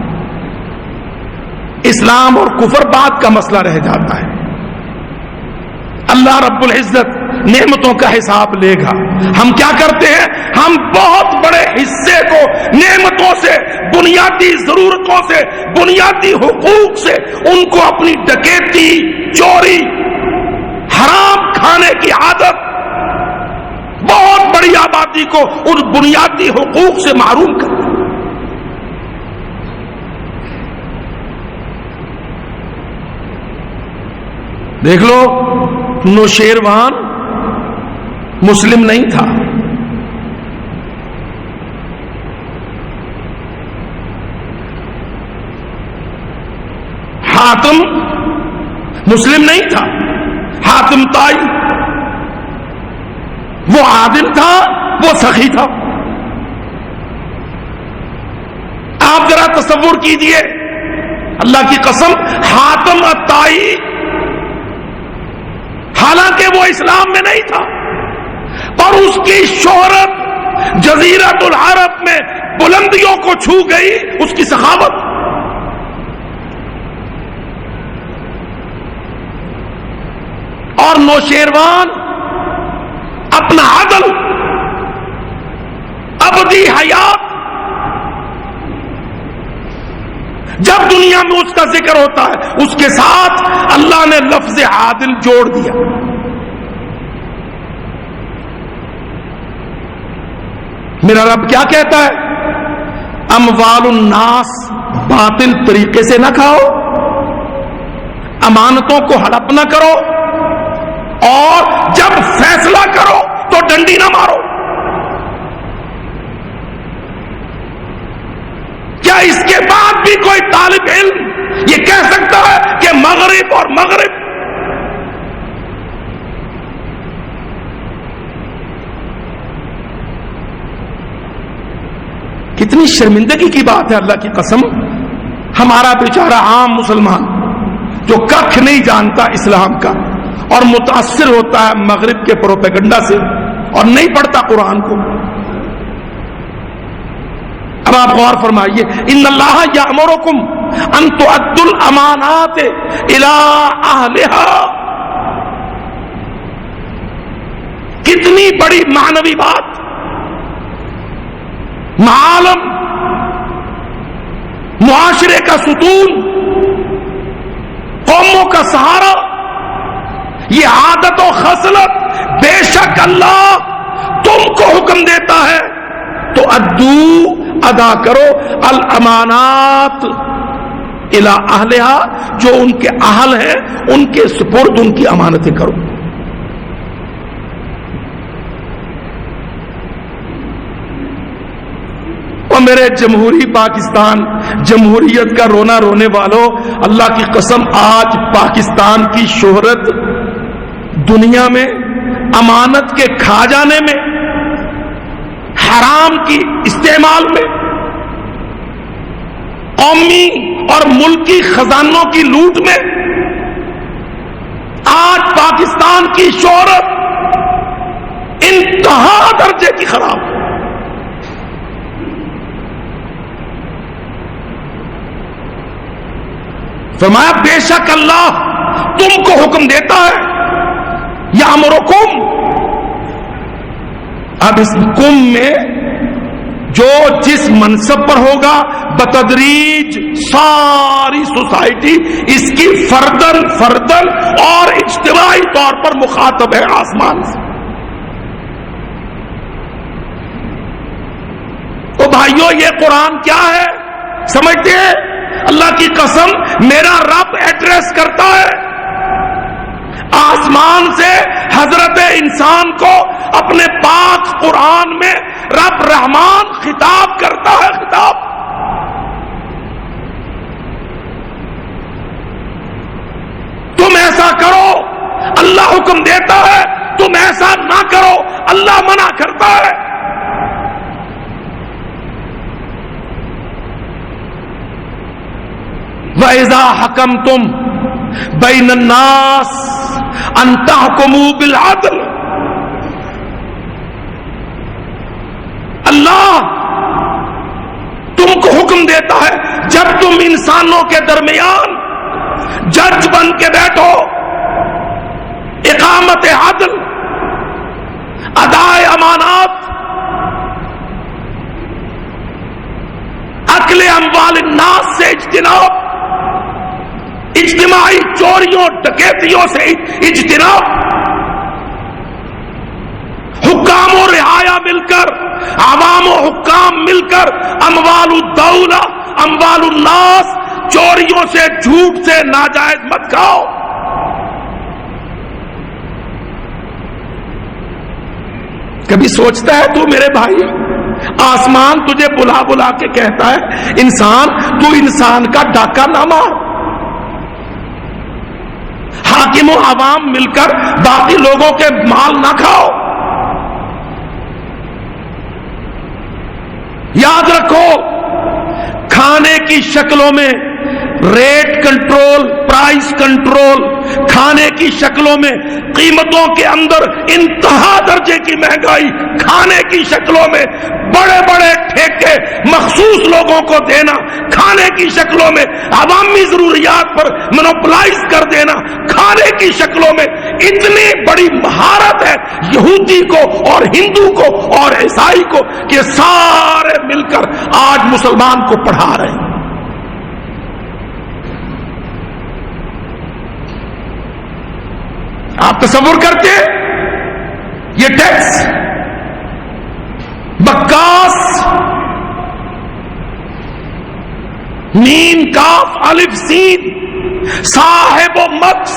اسلام اور کفر بعد کا مسئلہ رہ جاتا ہے. اللہ رب العزت نعمتوں کا حساب لے گا. ہم کیا کرتے ہیں؟ ہم بہت بڑے حصے کو نعمتوں سے، بنیادی ضرورتوں سے، بنیادی حقوق سے ان کو اپنی ڈکیتی، چوری، حرام کھانے کی عادت، بہت بڑی آبادی کو ان بنیادی حقوق سے محروم کرتے. دیکھ لو نوشیروان مسلم نہیں تھا، حاتم مسلم نہیں تھا، حاتم طائی وہ عادل تھا، وہ سخی تھا. آپ ذرا تصور کیجئے، اللہ کی قسم حاتم الطائی حالانکہ وہ اسلام میں نہیں تھا پر اس کی شہرت جزیرۃ العرب میں بلندیوں کو چھو گئی، اس کی سخاوت. اور نوشیروان اپنا عدل، ابدی حیات، جب دنیا میں اس کا ذکر ہوتا ہے اس کے ساتھ اللہ نے لفظ عادل جوڑ دیا. میرا رب کیا کہتا ہے؟ اموال الناس باطل طریقے سے نہ کھاؤ، امانتوں کو ہڑپ نہ کرو، اور جب فیصلہ کرو تو ڈنڈی نہ مارو. کیا اس کے بعد بھی کوئی طالب علم یہ کہہ سکتا ہے کہ مغرب اور مغرب کتنی شرمندگی کی بات ہے اللہ کی قسم. ہمارا بیچارہ عام مسلمان جو ککھ نہیں جانتا اسلام کا اور متاثر ہوتا ہے مغرب کے پروپیگنڈا سے اور نہیں پڑھتا قرآن کو. اب آپ غور فرمائیے، ان اللہ یامرکم ان تؤدوا الامانات الی اہلها. کتنی بڑی معنوی بات. معالم، معاشرے کا ستون، قوموں کا سہارا، یہ عادت و خصلت بے شک اللہ تم کو حکم دیتا ہے تو ادا کرو الامانات الی اہلها، جو ان کے اہل ہیں ان کے سپرد ان کی امانتیں کرو. اور میرے جمہوری پاکستان، جمہوریت کا رونا رونے والوں، اللہ کی قسم آج پاکستان کی شہرت دنیا میں امانت کے کھا جانے میں، حرام کی استعمال میں، قومی اور ملکی خزانوں کی لوٹ میں، آج پاکستان کی شہرت انتہا درجے کی خراب ہے. فرمایا بے شک اللہ تم کو حکم دیتا ہے، یامرکم، اب اس کم میں جو جس منصب پر ہوگا بتدریج ساری سوسائٹی اس کی فردن اور اجتماعی طور پر مخاطب ہے آسمان سے. تو بھائیو یہ قرآن کیا ہے سمجھتے ہیں؟ اللہ کی قسم میرا رب ایڈریس کرتا ہے آسمان سے حضرت انسان کو، اپنے پاک قرآن میں رب رحمان خطاب کرتا ہے. خطاب تم ایسا کرو اللہ حکم دیتا ہے، تم ایسا نہ کرو اللہ منع کرتا ہے. وَإِذَا حَكَمْتُمْ بَيْنَ النَّاسِ أَن تَحْكُمُوا بِالْعَدْلِ، اللہ تم کو حکم دیتا ہے جب تم انسانوں کے درمیان جج بن کے بیٹھو، اقامت عدل، ادائے امانات، اکل اموال الناس سے اجتناب، اجتماعی چوریوں ڈکیتیوں سے اجتناب، حکام و رعایا مل کر، عوام و حکام مل کر اموال الدولہ، اموال الناس، چوریوں سے جھوٹ سے ناجائز مت کھاؤ. کبھی سوچتا ہے تو میرے بھائی آسمان تجھے بلا بلا کے کہتا ہے انسان تو انسان کا ڈاکہ نہ مار، حاکم و عوام مل کر باقی لوگوں کے مال نہ کھاؤ. یاد رکھو کھانے کی شکلوں میں ریٹ کنٹرول، پرائس کنٹرول، کھانے کی شکلوں میں قیمتوں کے اندر انتہا درجے کی مہنگائی، کھانے کی شکلوں میں بڑے بڑے ٹھیکے مخصوص لوگوں کو دینا، کھانے کی شکلوں میں عوامی ضروریات پر مونوپلائز کر دینا، کھانے کی شکلوں میں اتنی بڑی مہارت ہے یہودی کو اور ہندو کو اور عیسائی کو کہ سارے مل کر آج مسلمان کو پڑھا رہے ہیں. آپ تصور کرتے یہ ٹیکس بکاس میم کاف الف سین صاحب و مکس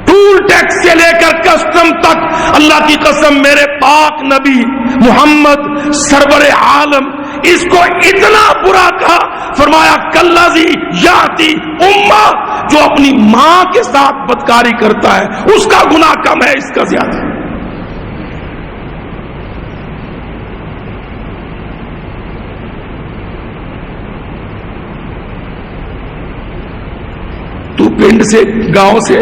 ٹول ٹیکس سے لے کر کسٹم تک، اللہ کی قسم میرے پاک نبی محمد سرور عالم اس کو اتنا برا کہا، فرمایا کلذی یاتی امہ، جو اپنی ماں کے ساتھ بدکاری کرتا ہے اس کا گناہ کم ہے اس کا زیادہ. تو پنڈ سے گاؤں سے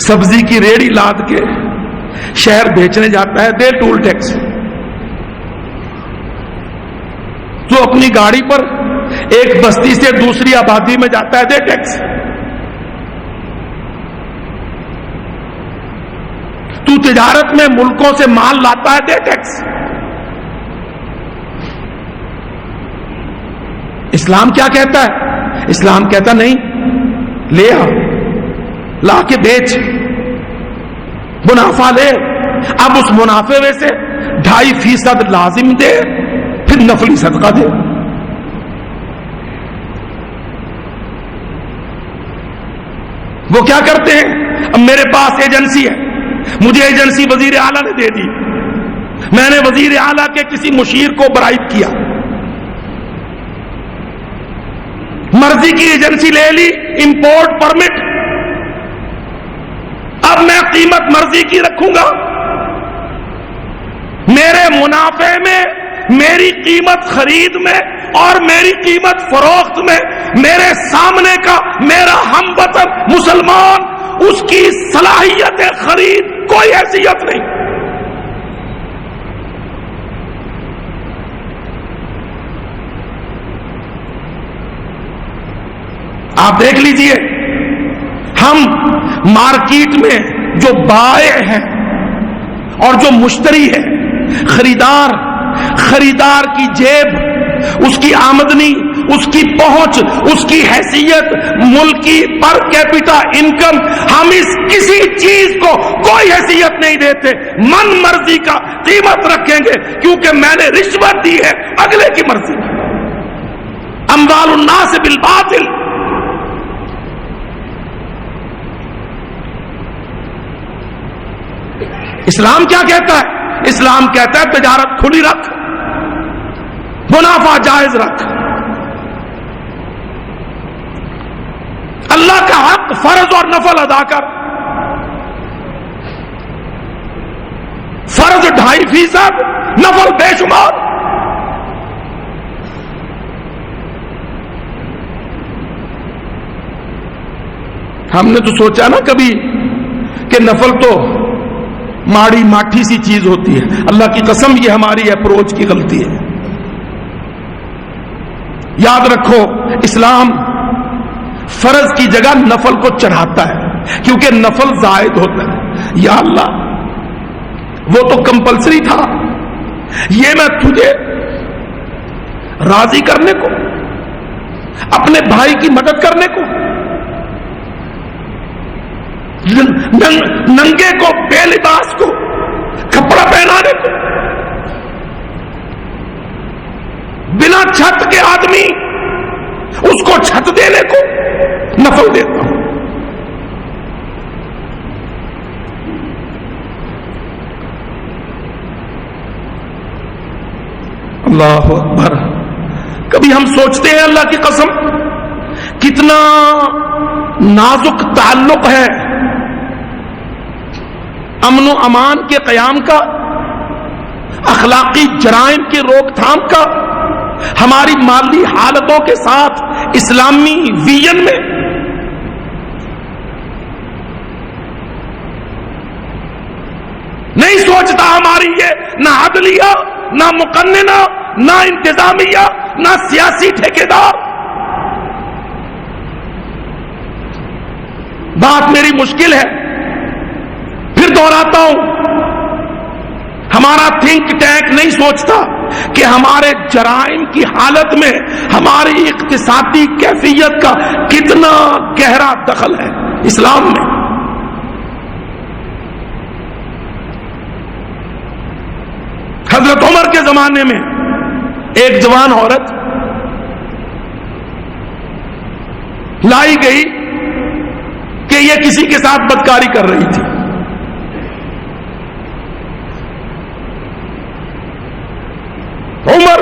سبزی کی ریڑھی لاد کے شہر بیچنے جاتا ہے، دے ٹول ٹیکس. جو اپنی گاڑی پر ایک بستی سے دوسری آبادی میں جاتا ہے، دے ٹیکس. تو تجارت میں ملکوں سے مال لاتا ہے، دے ٹیکس. اسلام کیا کہتا ہے؟ اسلام کہتا نہیں، لے آ، لا کے بیچ، منافع لے. اب اس منافع میں سے 2.5% لازم دے، پھر نفلی صدقہ دے. وہ کیا کرتے ہیں؟ اب میرے پاس ایجنسی ہے، مجھے ایجنسی وزیر اعلیٰ نے دے دی، میں نے وزیر اعلیٰ کے کسی مشیر کو برائب کیا، مرضی کی ایجنسی لے لی، امپورٹ پرمٹ، اب میں قیمت مرضی کی رکھوں گا. میرے منافع میں، میری قیمت خرید میں اور میری قیمت فروخت میں میرے سامنے کا میرا ہم وطن مسلمان، اس کی صلاحیت خرید کوئی حیثیت نہیں. آپ دیکھ لیجئے، ہم مارکیٹ میں جو بائع ہیں اور جو مشتری ہے، خریدار کی جیب، اس کی آمدنی، اس کی پہنچ، اس کی حیثیت، ملکی پر کیپٹا انکم، ہم اس کسی چیز کو کوئی حیثیت نہیں دیتے، من مرضی کا قیمت رکھیں گے، کیونکہ میں نے رشوت دی ہے اگلے کی مرضی کی۔ اموال الناس بالباطل، اسلام کیا کہتا ہے؟ اسلام کہتا ہے تجارت کھلی رکھ، منافع جائز رکھ، اللہ کا حق فرض اور نفل ادا کر، فرض 2.5%، نفل بے شمار۔ ہم نے تو سوچا نا کبھی کہ نفل تو ماڑی ماٹھی سی چیز ہوتی ہے، اللہ کی قسم یہ ہماری اپروچ کی غلطی ہے۔ یاد رکھو، اسلام فرض کی جگہ نفل کو چڑھاتا ہے، کیونکہ نفل زائد ہوتا ہے۔ یا اللہ، وہ تو کمپلسری تھا، یہ میں تجھے راضی کرنے کو، اپنے بھائی کی مدد کرنے کو، ننگے کو بے لباس کو کپڑا پہنانے کو، بنا چھت کے آدمی اس کو چھت دینے کو نفل دیتا ہوں۔ اللہ اکبر۔ کبھی ہم سوچتے ہیں اللہ کی قسم کتنا نازک تعلق ہے امن و امان کے قیام کا، اخلاقی جرائم کی روک تھام کا، ہماری مالی حالتوں کے ساتھ اسلامی ویژن میں۔ نہیں سوچتا ہماری یہ نہ عدلیہ، نہ مقننہ، نہ انتظامیہ، نہ سیاسی ٹھیکیدار۔ بات میری مشکل ہے، پھر دہراتا ہوں، ہمارا تھنک ٹینک نہیں سوچتا کہ ہمارے جرائم کی حالت میں ہماری اقتصادی کیفیت کا کتنا گہرا دخل ہے اسلام میں۔ حضرت عمر کے زمانے میں ایک جوان عورت لائی گئی کہ یہ کسی کے ساتھ بدکاری کر رہی تھی۔ عمر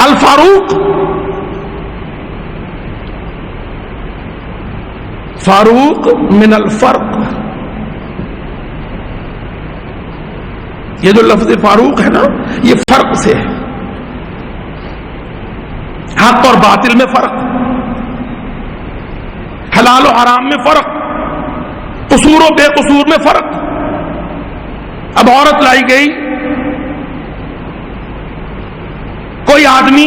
الفاروق، فاروق من الفرق، یہ جو لفظ فاروق ہے نا، یہ فرق سے ہے، حق اور باطل میں فرق، حلال و حرام میں فرق، قصور و بے قصور میں فرق۔ اب عورت لائی گئی، کوئی آدمی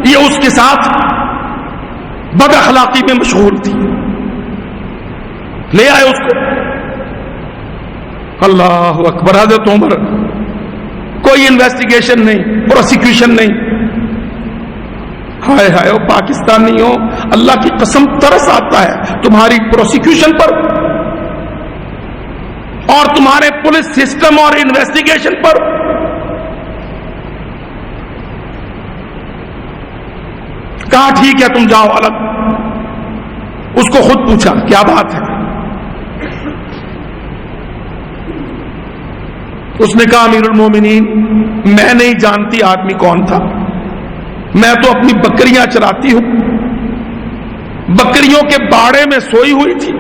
یہ اس کے ساتھ بد اخلاقی میں مشغول تھی، لے آئے اس کو۔ اللہ اکبر۔ حضرت عمر، کوئی انویسٹیگیشن نہیں، پروسیکیوشن نہیں۔ ہائے ہائے، پاکستانی ہو، اللہ کی قسم ترس آتا ہے تمہاری پروسیکیوشن پر اور تمہارے پولیس سسٹم اور انویسٹیگیشن پر۔ کہا ٹھیک ہے تم جاؤ الگ۔ اس کو خود پوچھا کیا بات ہے؟ اس نے کہا امیر المومنین، میں نہیں جانتی آدمی کون تھا، میں تو اپنی بکریاں چراتی ہوں، بکریوں کے باڑے میں سوئی ہوئی تھی،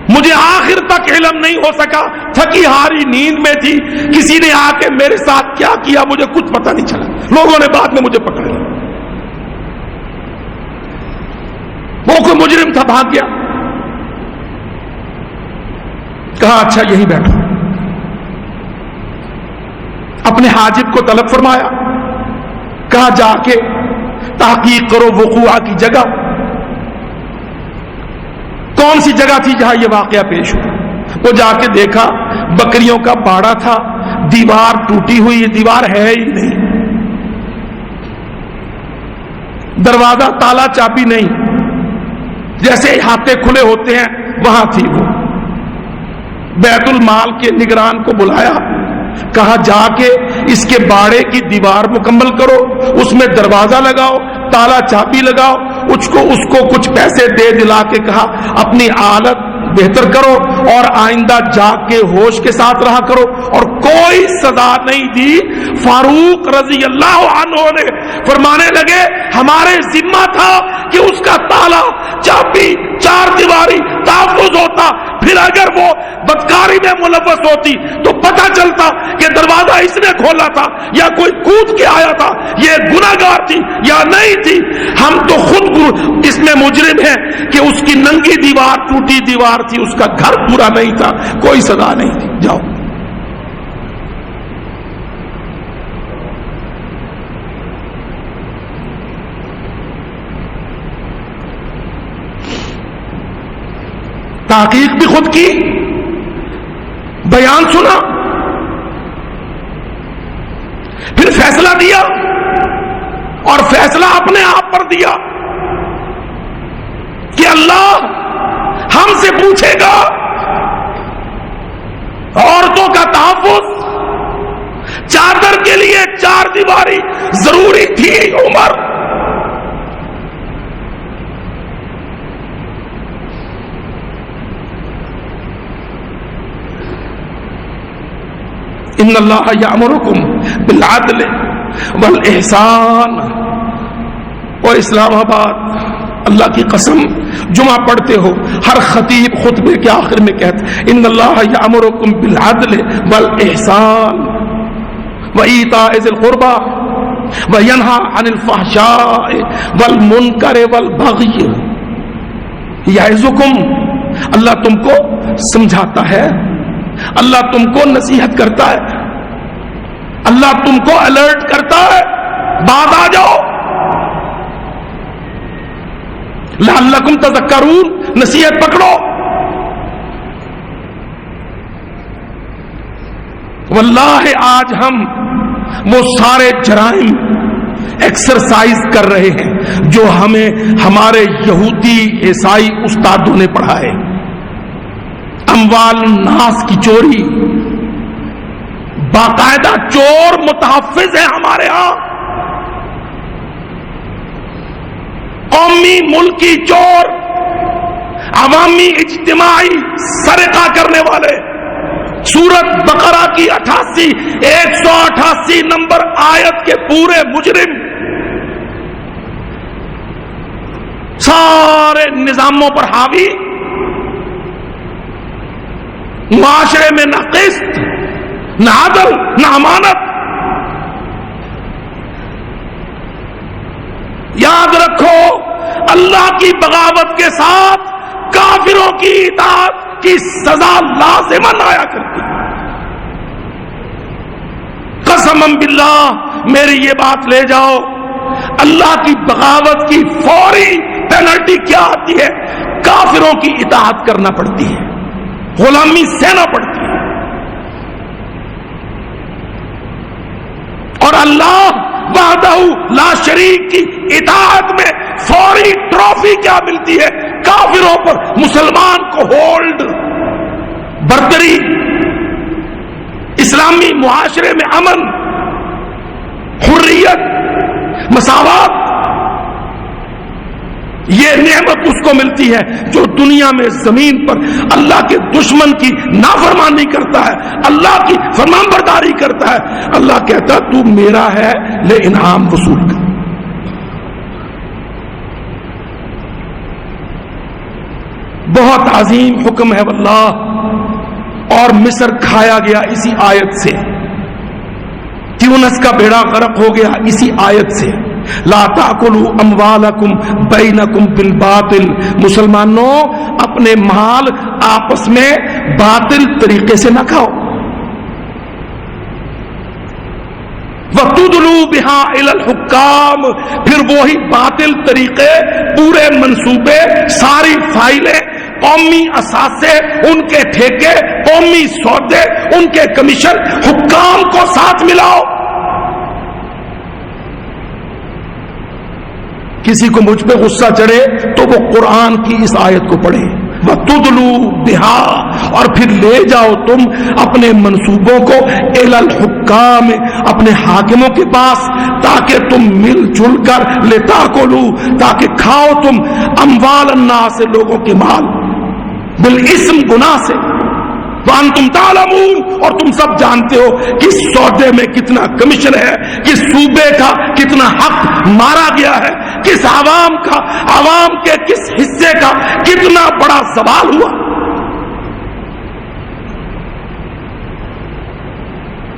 مجھے آخر تک علم نہیں ہو سکا، تھکی ہاری نیند میں تھی، کسی نے آ کے میرے ساتھ کیا کیا مجھے کچھ پتہ نہیں چلا، لوگوں نے بعد میں مجھے پکڑ لیا، وہ کوئی مجرم تھا بھاگ گیا۔ کہا اچھا یہی بیٹھو۔ اپنے حاجب کو طلب فرمایا، کہا جا کے تحقیق کرو وقوع کی جگہ، کون سی جگہ تھی جہاں یہ واقعہ پیش ہوا؟ وہ جا کے دیکھا بکریوں کا باڑا تھا، دیوار ٹوٹی ہوئی، یہ دیوار ہے ہی نہیں، دروازہ تالا چابی نہیں، جیسے احاطے کھلے ہوتے ہیں وہاں تھی وہ۔ بیت المال کے نگران کو بلایا، کہا جا کے اس کے باڑے کی دیوار مکمل کرو، اس میں دروازہ لگاؤ، تالا چابی لگاؤ، اس کو کچھ پیسے دے دلا کے کہا اپنی حالت بہتر کرو اور آئندہ جاگ کے ہوش کے ساتھ رہا کرو، اور کوئی سزا نہیں دی۔ فاروق رضی اللہ عنہ نے فرمانے لگے ہمارے ذمہ تھا کہ اس کا تالا چابی چار دیواری تحفظ ہوتا، پھر اگر وہ بدکاری میں ملوث ہوتی تو پتہ چلتا کہ دروازہ اس نے کھولا تھا یا کوئی کود کے آیا تھا، یہ گناہگار تھی یا نہیں تھی۔ ہم تو خود اس میں مجرم ہیں کہ اس کی ننگی دیوار ٹوٹی دیوار تھی، اس کا گھر پورا نہیں تھا، کوئی سزا نہیں تھی۔ جاؤ تحقیق بھی خود کی، بیان سنا، پھر فیصلہ دیا، اور فیصلہ اپنے آپ پر دیا کہ اللہ ہم سے پوچھے گا۔ عورتوں کا تحفظ، چادر کے لیے چار دیواری ضروری تھی عمر، ان اللہ یامرکم بالعدل والاحسان۔ اور اسلام آباد اللہ کی قسم جمعہ پڑھتے ہو، ہر خطیب خطبے کے آخر میں کہتے ان اللہ یامرکم بالعدل والاحسان وایتاء ذی القربى وینہی عن الفحشاء والمنکر والبغی یعظکم۔ اللہ تم کو سمجھاتا ہے، اللہ تم کو نصیحت کرتا ہے، اللہ تم کو الرٹ کرتا ہے، بعد آ جاؤ لعلکم تذکرون، نصیحت پکڑو۔ واللہ آج ہم وہ سارے جرائم ایکسرسائز کر رہے ہیں جو ہمیں ہمارے یہودی عیسائی استادوں نے پڑھائے۔ اموال الناس کی چوری، باقاعدہ چور متحفظ ہیں ہمارے ہاں، قومی ملکی چور، عوامی اجتماعی سرقہ کرنے والے۔ سورت بقرہ کی 188 نمبر آیت کے پورے مجرم سارے نظاموں پر حاوی، معاشرے میں نہ قسط، نہ عدل، نہ امانت۔ یاد رکھو اللہ کی بغاوت کے ساتھ کافروں کی اطاعت کی سزا لازماً آیا کرتی۔ قسماً باللہ میری یہ بات لے جاؤ، اللہ کی بغاوت کی فوری پینلٹی کیا آتی ہے؟ کافروں کی اطاعت کرنا پڑتی ہے، غلامی سہنا پڑتی ہے۔ اور اللہ وحدہ لا شریک کی اطاعت میں فوری ٹرافی کیا ملتی ہے؟ کافروں پر مسلمان کو ہولڈ، برتری، اسلامی معاشرے میں امن، حریت، مساوات۔ یہ نعمت اس کو ملتی ہے جو دنیا میں زمین پر اللہ کے دشمن کی نافرمانی کرتا ہے، اللہ کی فرمان برداری کرتا ہے۔ اللہ کہتا تو میرا ہے، لے انعام وصول کر۔ بہت عظیم حکم ہے واللہ، اور مصر کھایا گیا اسی آیت سے، تیونس کا بیڑا غرق ہو گیا اسی آیت سے۔ لا تاکلوا اموالکم بینکم بالباطل، مسلمانوں اپنے مال آپس میں باطل طریقے سے نہ کھاؤ۔ وَتُدْلُوا بِهَا إِلَى الْحُكَّامِ، پھر وہی باطل طریقے، پورے منصوبے، ساری فائلیں قومی اثاثے، ان کے ٹھیکے، قومی سودے، ان کے کمیشن، حکام کو ساتھ ملاؤ. کسی کو مجھ پہ غصہ چڑھے تو وہ قرآن کی اس آیت کو پڑھے، وَتُدْلُوا بِهَا، اور پھر لے جاؤ تم اپنے منصوبوں کو اِلَى الْحُكَّامِ، اپنے حاکموں کے پاس، تاکہ تم مل جل کر لِتَأْكُلُوا، تاکہ کھاؤ تم اموال الناس، لوگوں کے مال، بالاسم، گناہ سے، وَأَنْتُمْ تَعْلَمُونَ، اور تم سب جانتے ہو کہ سودے میں کتنا کمیشن ہے، کس صوبے کا کتنا حق مارا گیا ہے، کس عوام کا، عوام کے کس حصے کا کتنا بڑا زوال ہوا.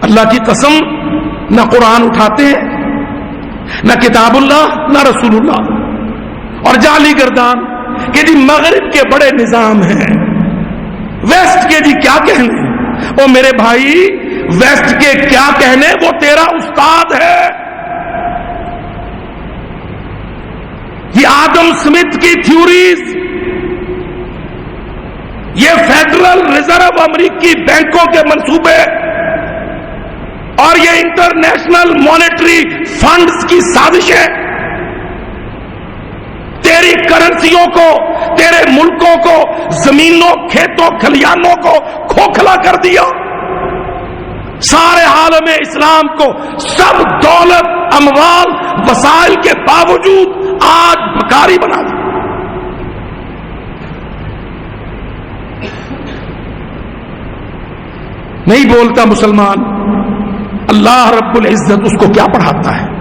اللہ کی قسم، نہ قرآن اٹھاتے ہیں، نہ کتاب اللہ، نہ رسول اللہ، اور جعلی گردان کہ جی مغرب کے بڑے نظام ہیں، ویسٹ کے جی کیا کہنے. او میرے بھائی، ویسٹ کے کیا کہنے، وہ تیرا استاد ہے. یہ آدم سمتھ کی تھیوریز، یہ فیڈرل ریزرو امریکی بینکوں کے منصوبے، اور یہ انٹرنیشنل مانیٹری فنڈز کی سازشیں تیری کرنسیوں کو، تیرے ملکوں کو، زمینوں، کھیتوں، کھلیانوں کو کھوکھلا کر دیا. سارے عالم اسلام کو سب دولت، اموال، وسائل کے باوجود آج بھکاری بنا دیا. نہیں بولتا مسلمان، اللہ رب العزت اس کو کیا پڑھاتا ہے.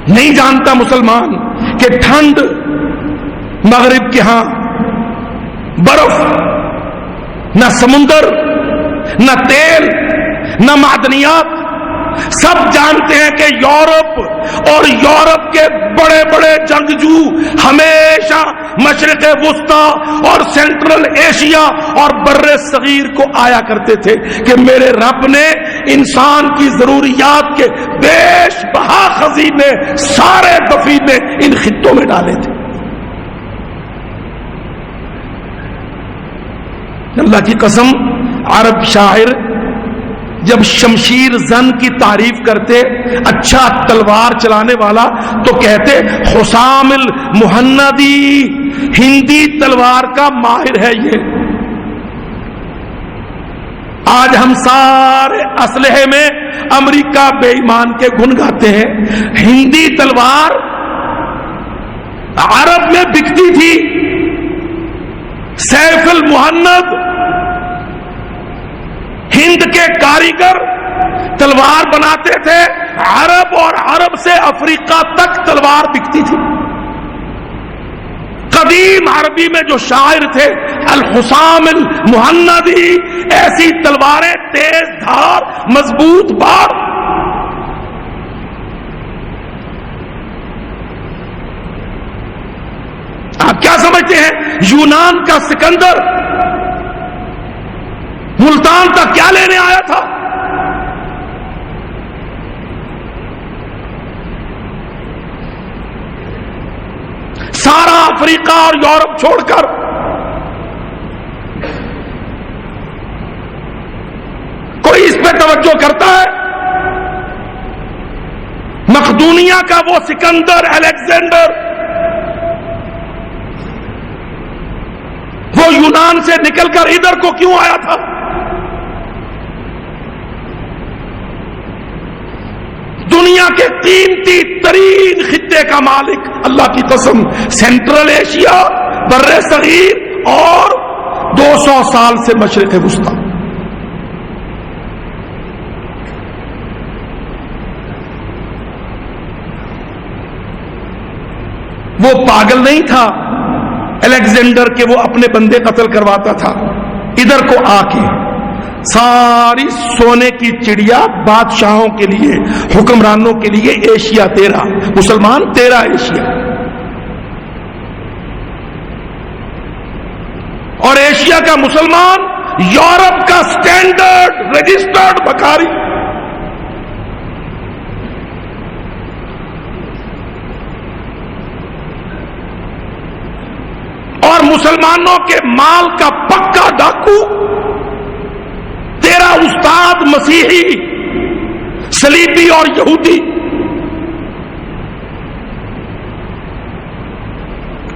نہیں جانتا مسلمان کہ ٹھنڈ مغرب کے ہاں، برف، نہ سمندر، نہ تیل، نہ معدنیات. سب جانتے ہیں کہ یورپ اور یورپ کے بڑے بڑے جنگجو ہمیشہ مشرق وسطی اور سینٹرل ایشیا اور بر صغیر کو آیا کرتے تھے کہ میرے رب نے انسان کی ضروریات کے بیش بہا خزینے، سارے دفینے ان خطوں میں ڈالے تھے. اللہ کی قسم، عرب شاعر جب شمشیر زن کی تعریف کرتے، اچھا تلوار چلانے والا، تو کہتے حسام المہندی، ہندی تلوار کا ماہر ہے یہ. آج ہم سارے اسلحے میں امریکہ بے ایمان کے گن گاتے ہیں. ہندی تلوار عرب میں بکتی تھی. سیف المہند، ہند کے کاریگر تلوار بناتے تھے، عرب اور عرب سے افریقہ تک تلوار بکتی تھی. قدیم عربی میں جو شاعر تھے الحسام المہندی، ایسی تلواریں تیز دھار، مضبوط بار. آپ کیا سمجھتے ہیں یونان کا سکندر ملتان تک کیا لینے آیا تھا؟ سارا افریقہ اور یورپ چھوڑ کر کوئی اس پہ توجہ کرتا ہے؟ مقدونیہ کا وہ سکندر الیگزینڈر، وہ یونان سے نکل کر ادھر کو کیوں آیا تھا؟ دنیا کے قیمتی ترین خطے کا مالک، اللہ کی قسم، سینٹرل ایشیا، بر صغیر اور 200 سال سے مشرق وسطی. وہ پاگل نہیں تھا الیگزینڈر کے وہ اپنے بندے قتل کرواتا تھا. ادھر کو آ کے ساری سونے کی چڑیا بادشاہوں کے لیے، حکمرانوں کے لیے، ایشیا تیرا، مسلمان تیرا ایشیا، اور ایشیا کا مسلمان یورپ کا سٹینڈرڈ رجسٹرڈ بھکاری. مسلمانوں کے مال کا پکا ڈاکو، تیرا استاد مسیحی، صلیبی اور یہودی،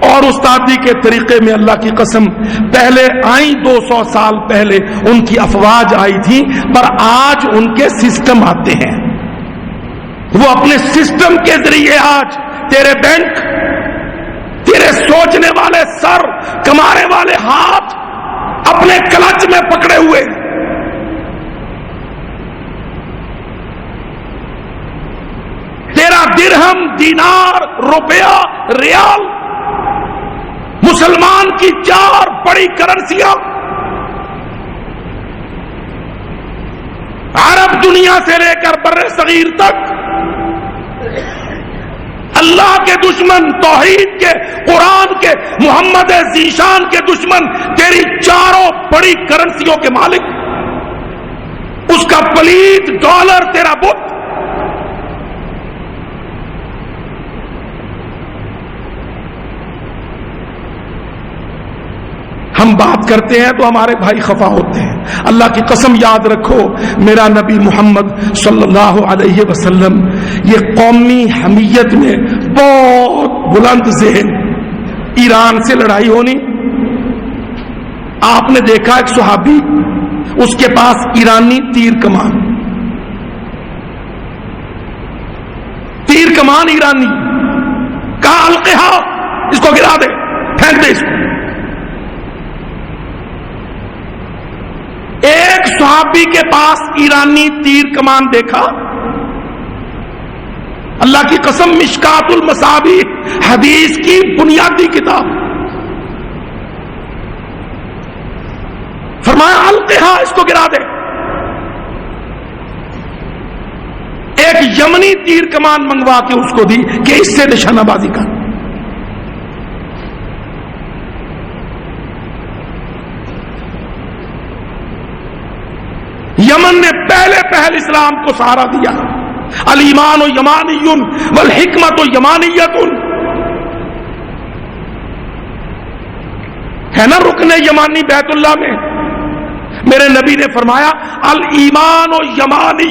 اور استادی کے طریقے میں اللہ کی قسم پہلے آئی 200 سال پہلے ان کی افواج آئی تھی، پر آج ان کے سسٹم آتے ہیں، وہ اپنے سسٹم کے ذریعے آج تیرے بینک، تیرے سوچنے والے سر، کمانے والے ہاتھ اپنے کلچ میں پکڑے ہوئے۔ تیرا درہم، دینار، روپیہ، ریال، مسلمان کی 4 بڑی کرنسیاں عرب دنیا سے لے کر بر صغیر تک، اللہ کے دشمن، توحید کے، قرآن کے، محمد ذیشان کے دشمن تیری 4 بڑی کرنسیوں کے مالک، اس کا پلیت ڈالر تیرا بت۔ ہم بات کرتے ہیں تو ہمارے بھائی خفا ہوتے ہیں۔ اللہ کی قسم یاد رکھو، میرا نبی محمد صلی اللہ علیہ وسلم یہ قومی حمیت میں بہت بلند ذہن، ایران سے لڑائی ہونی، آپ نے دیکھا ایک صحابی، اس کے پاس ایرانی تیر کمان ایرانی، کہا القہا، اس کو گرا دے، پھینک دے اس کو۔ ایک صحابی کے پاس ایرانی تیر کمان دیکھا، اللہ کی قسم مشکات المصابیح حدیث کی بنیادی کتاب، فرمایا القہا، اس کو گرا دے۔ ایک یمنی تیر کمان منگوا کے اس کو دی کہ اس سے نشانہ بازی کر۔ یمن نے پہل اسلام کو سہارا دیا۔ الایمان یمانی والحکمت یمانیت، ہے نا رکن یمانی بیت اللہ میں، میرے نبی نے فرمایا الایمان یمانی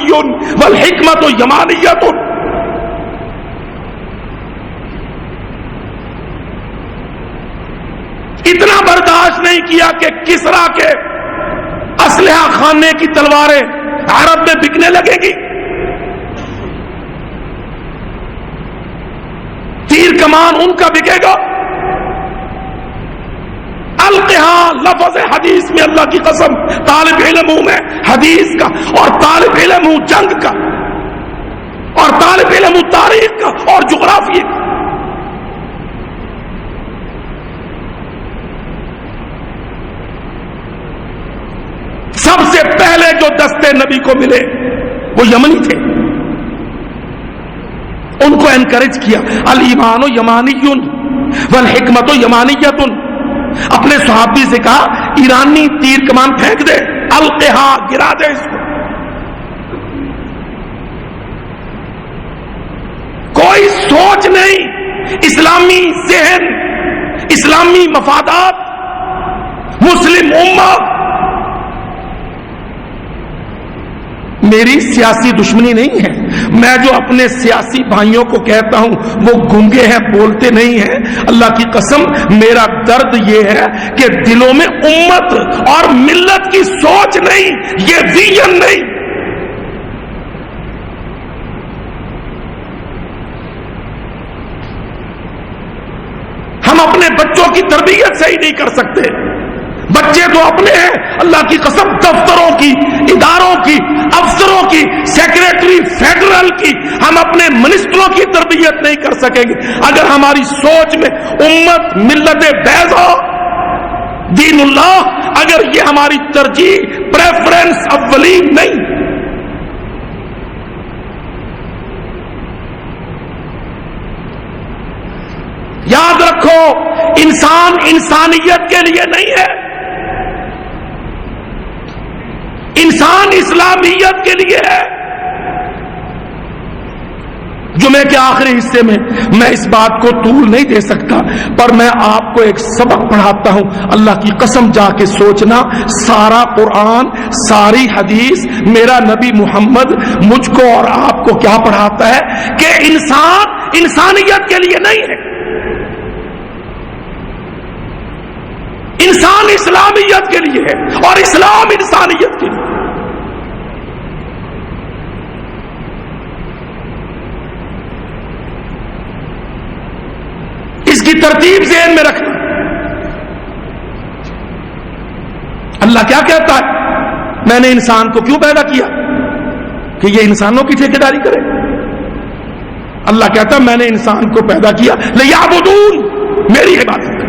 والحکمت یمانیت۔ اتنا برداشت نہیں کیا کہ کسرا کے اسلحہ خانے کی تلواریں عرب میں بکنے لگے گی، تیر کمان ان کا بکے گا۔ القہا لفظ حدیث میں اللہ کی قسم طالب علم ہوں میں حدیث کا، اور طالب علم ہوں جنگ کا، اور طالب علم ہوں تاریخ کا اور جغرافیے کا۔ سب سے پہلے جو دستے نبی کو ملے وہ یمنی تھے، ان کو انکریج کیا، الایمان یمانی والحکمت یمانیت۔ اپنے صحابی سے کہا ایرانی تیر کمان پھینک دے، القہا، گرا دے اس کو۔ کوئی سوچ نہیں، اسلامی ذہن، اسلامی مفادات، مسلم امہ۔ میری سیاسی دشمنی نہیں ہے، میں جو اپنے سیاسی بھائیوں کو کہتا ہوں وہ گونگے ہیں، بولتے نہیں ہیں۔ اللہ کی قسم میرا درد یہ ہے کہ دلوں میں امت اور ملت کی سوچ نہیں، یہ ویژن نہیں۔ ہم اپنے بچوں کی تربیت صحیح نہیں کر سکتے۔ بچے تو اپنے ہیں، اللہ کی قسم دفتروں کی، اداروں کی، افسروں کی، سیکریٹری فیڈرل کی، ہم اپنے منسٹروں کی تربیت نہیں کر سکیں گے اگر ہماری سوچ میں امت، ملت بیضا، دین اللہ، اگر یہ ہماری ترجیح، پریفرنس اولین نہیں۔ یاد رکھو، انسان انسانیت کے لیے نہیں ہے، انسان اسلامیت کے لیے ہے۔ جمعے کے آخری حصے میں میں اس بات کو طول نہیں دے سکتا، پر میں آپ کو ایک سبق پڑھاتا ہوں. اللہ کی قسم جا کے سوچنا، سارا قرآن، ساری حدیث، میرا نبی محمد مجھ کو اور آپ کو کیا پڑھاتا ہے کہ انسان انسانیت کے لیے نہیں ہے، انسان اسلامیت کے لیے ہے اور اسلام انسانیت کے لیے. اس کی ترتیب ذہن میں رکھنا. اللہ کیا کہتا ہے؟ میں نے انسان کو کیوں پیدا کیا کہ یہ انسانوں کی ٹھیکیداری کرے. اللہ کہتا ہے میں نے انسان کو پیدا کیا لیعبدون، میری عبادت کرے.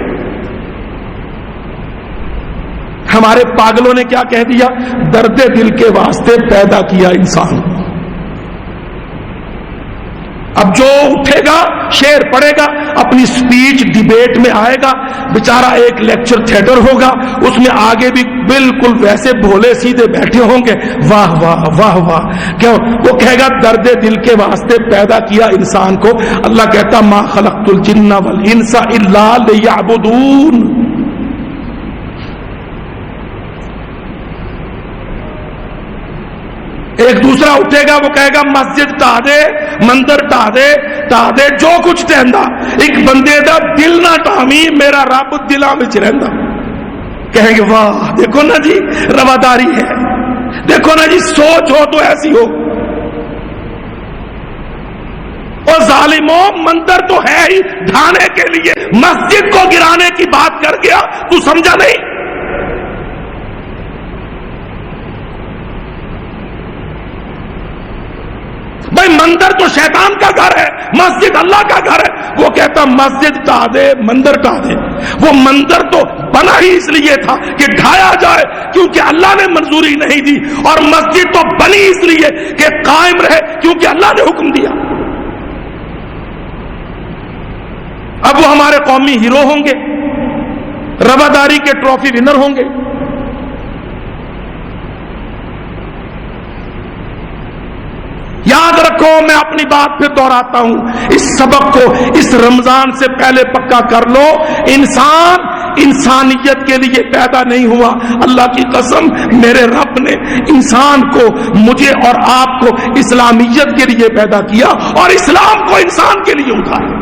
ہمارے پاگلوں نے کیا کہہ دیا؟ درد دل کے واسطے پیدا کیا انسان کو. اب جو اٹھے گا شعر پڑھے گا، اپنی سپیچ ڈیبیٹ میں آئے گا، بیچارہ ایک لیکچر تھیٹر ہوگا، اس میں آگے بھی بالکل ویسے بھولے سیدھے بیٹھے ہوں گے، واہ واہ واہ واہ. کیوں؟ وہ کہے گا درد دل کے واسطے پیدا کیا انسان کو. اللہ کہتا ما خلقت الجن والانس الا لیعبدون. ایک دوسرا اٹھے گا، وہ کہے گا مسجد ٹا دے، مندر ٹا دے جو کچھ ٹہندا، ایک بندے دا دل نہ ٹامی، میرا رب دلاں وچ رہندا. کہیں گے واہ دیکھو نا جی رواداری ہے، دیکھو نا جی سوچ ہو تو ایسی ہو. اور ظالموں، مندر تو ہے ہی ڈھانے کے لیے، مسجد کو گرانے کی بات کر گیا تو سمجھا نہیں. بھائی مندر تو شیطان کا گھر ہے، مسجد اللہ کا گھر ہے. وہ کہتا مسجد ٹا دے، مندر ٹا دے. وہ مندر تو بنا ہی اس لیے تھا کہ ڈھایا جائے کیونکہ اللہ نے منظوری نہیں دی، اور مسجد تو بنی اس لیے کہ قائم رہے کیونکہ اللہ نے حکم دیا. اب وہ ہمارے قومی ہیرو ہوں گے، رواداری کے ٹرافی ونر ہوں گے. یاد رکھو، میں اپنی بات پھر دہراتا ہوں، اس سبق کو اس رمضان سے پہلے پکا کر لو. انسان انسانیت کے لیے پیدا نہیں ہوا. اللہ کی قسم میرے رب نے انسان کو، مجھے اور آپ کو اسلامیت کے لیے پیدا کیا اور اسلام کو انسان کے لیے اٹھایا.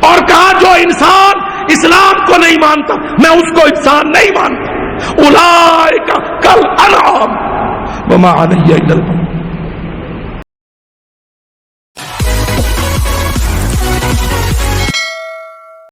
اور کہا جو انسان اسلام کو نہیں مانتا میں اس کو انسان نہیں مانتا. اولئک کالانعام وما علی الا البلاغ.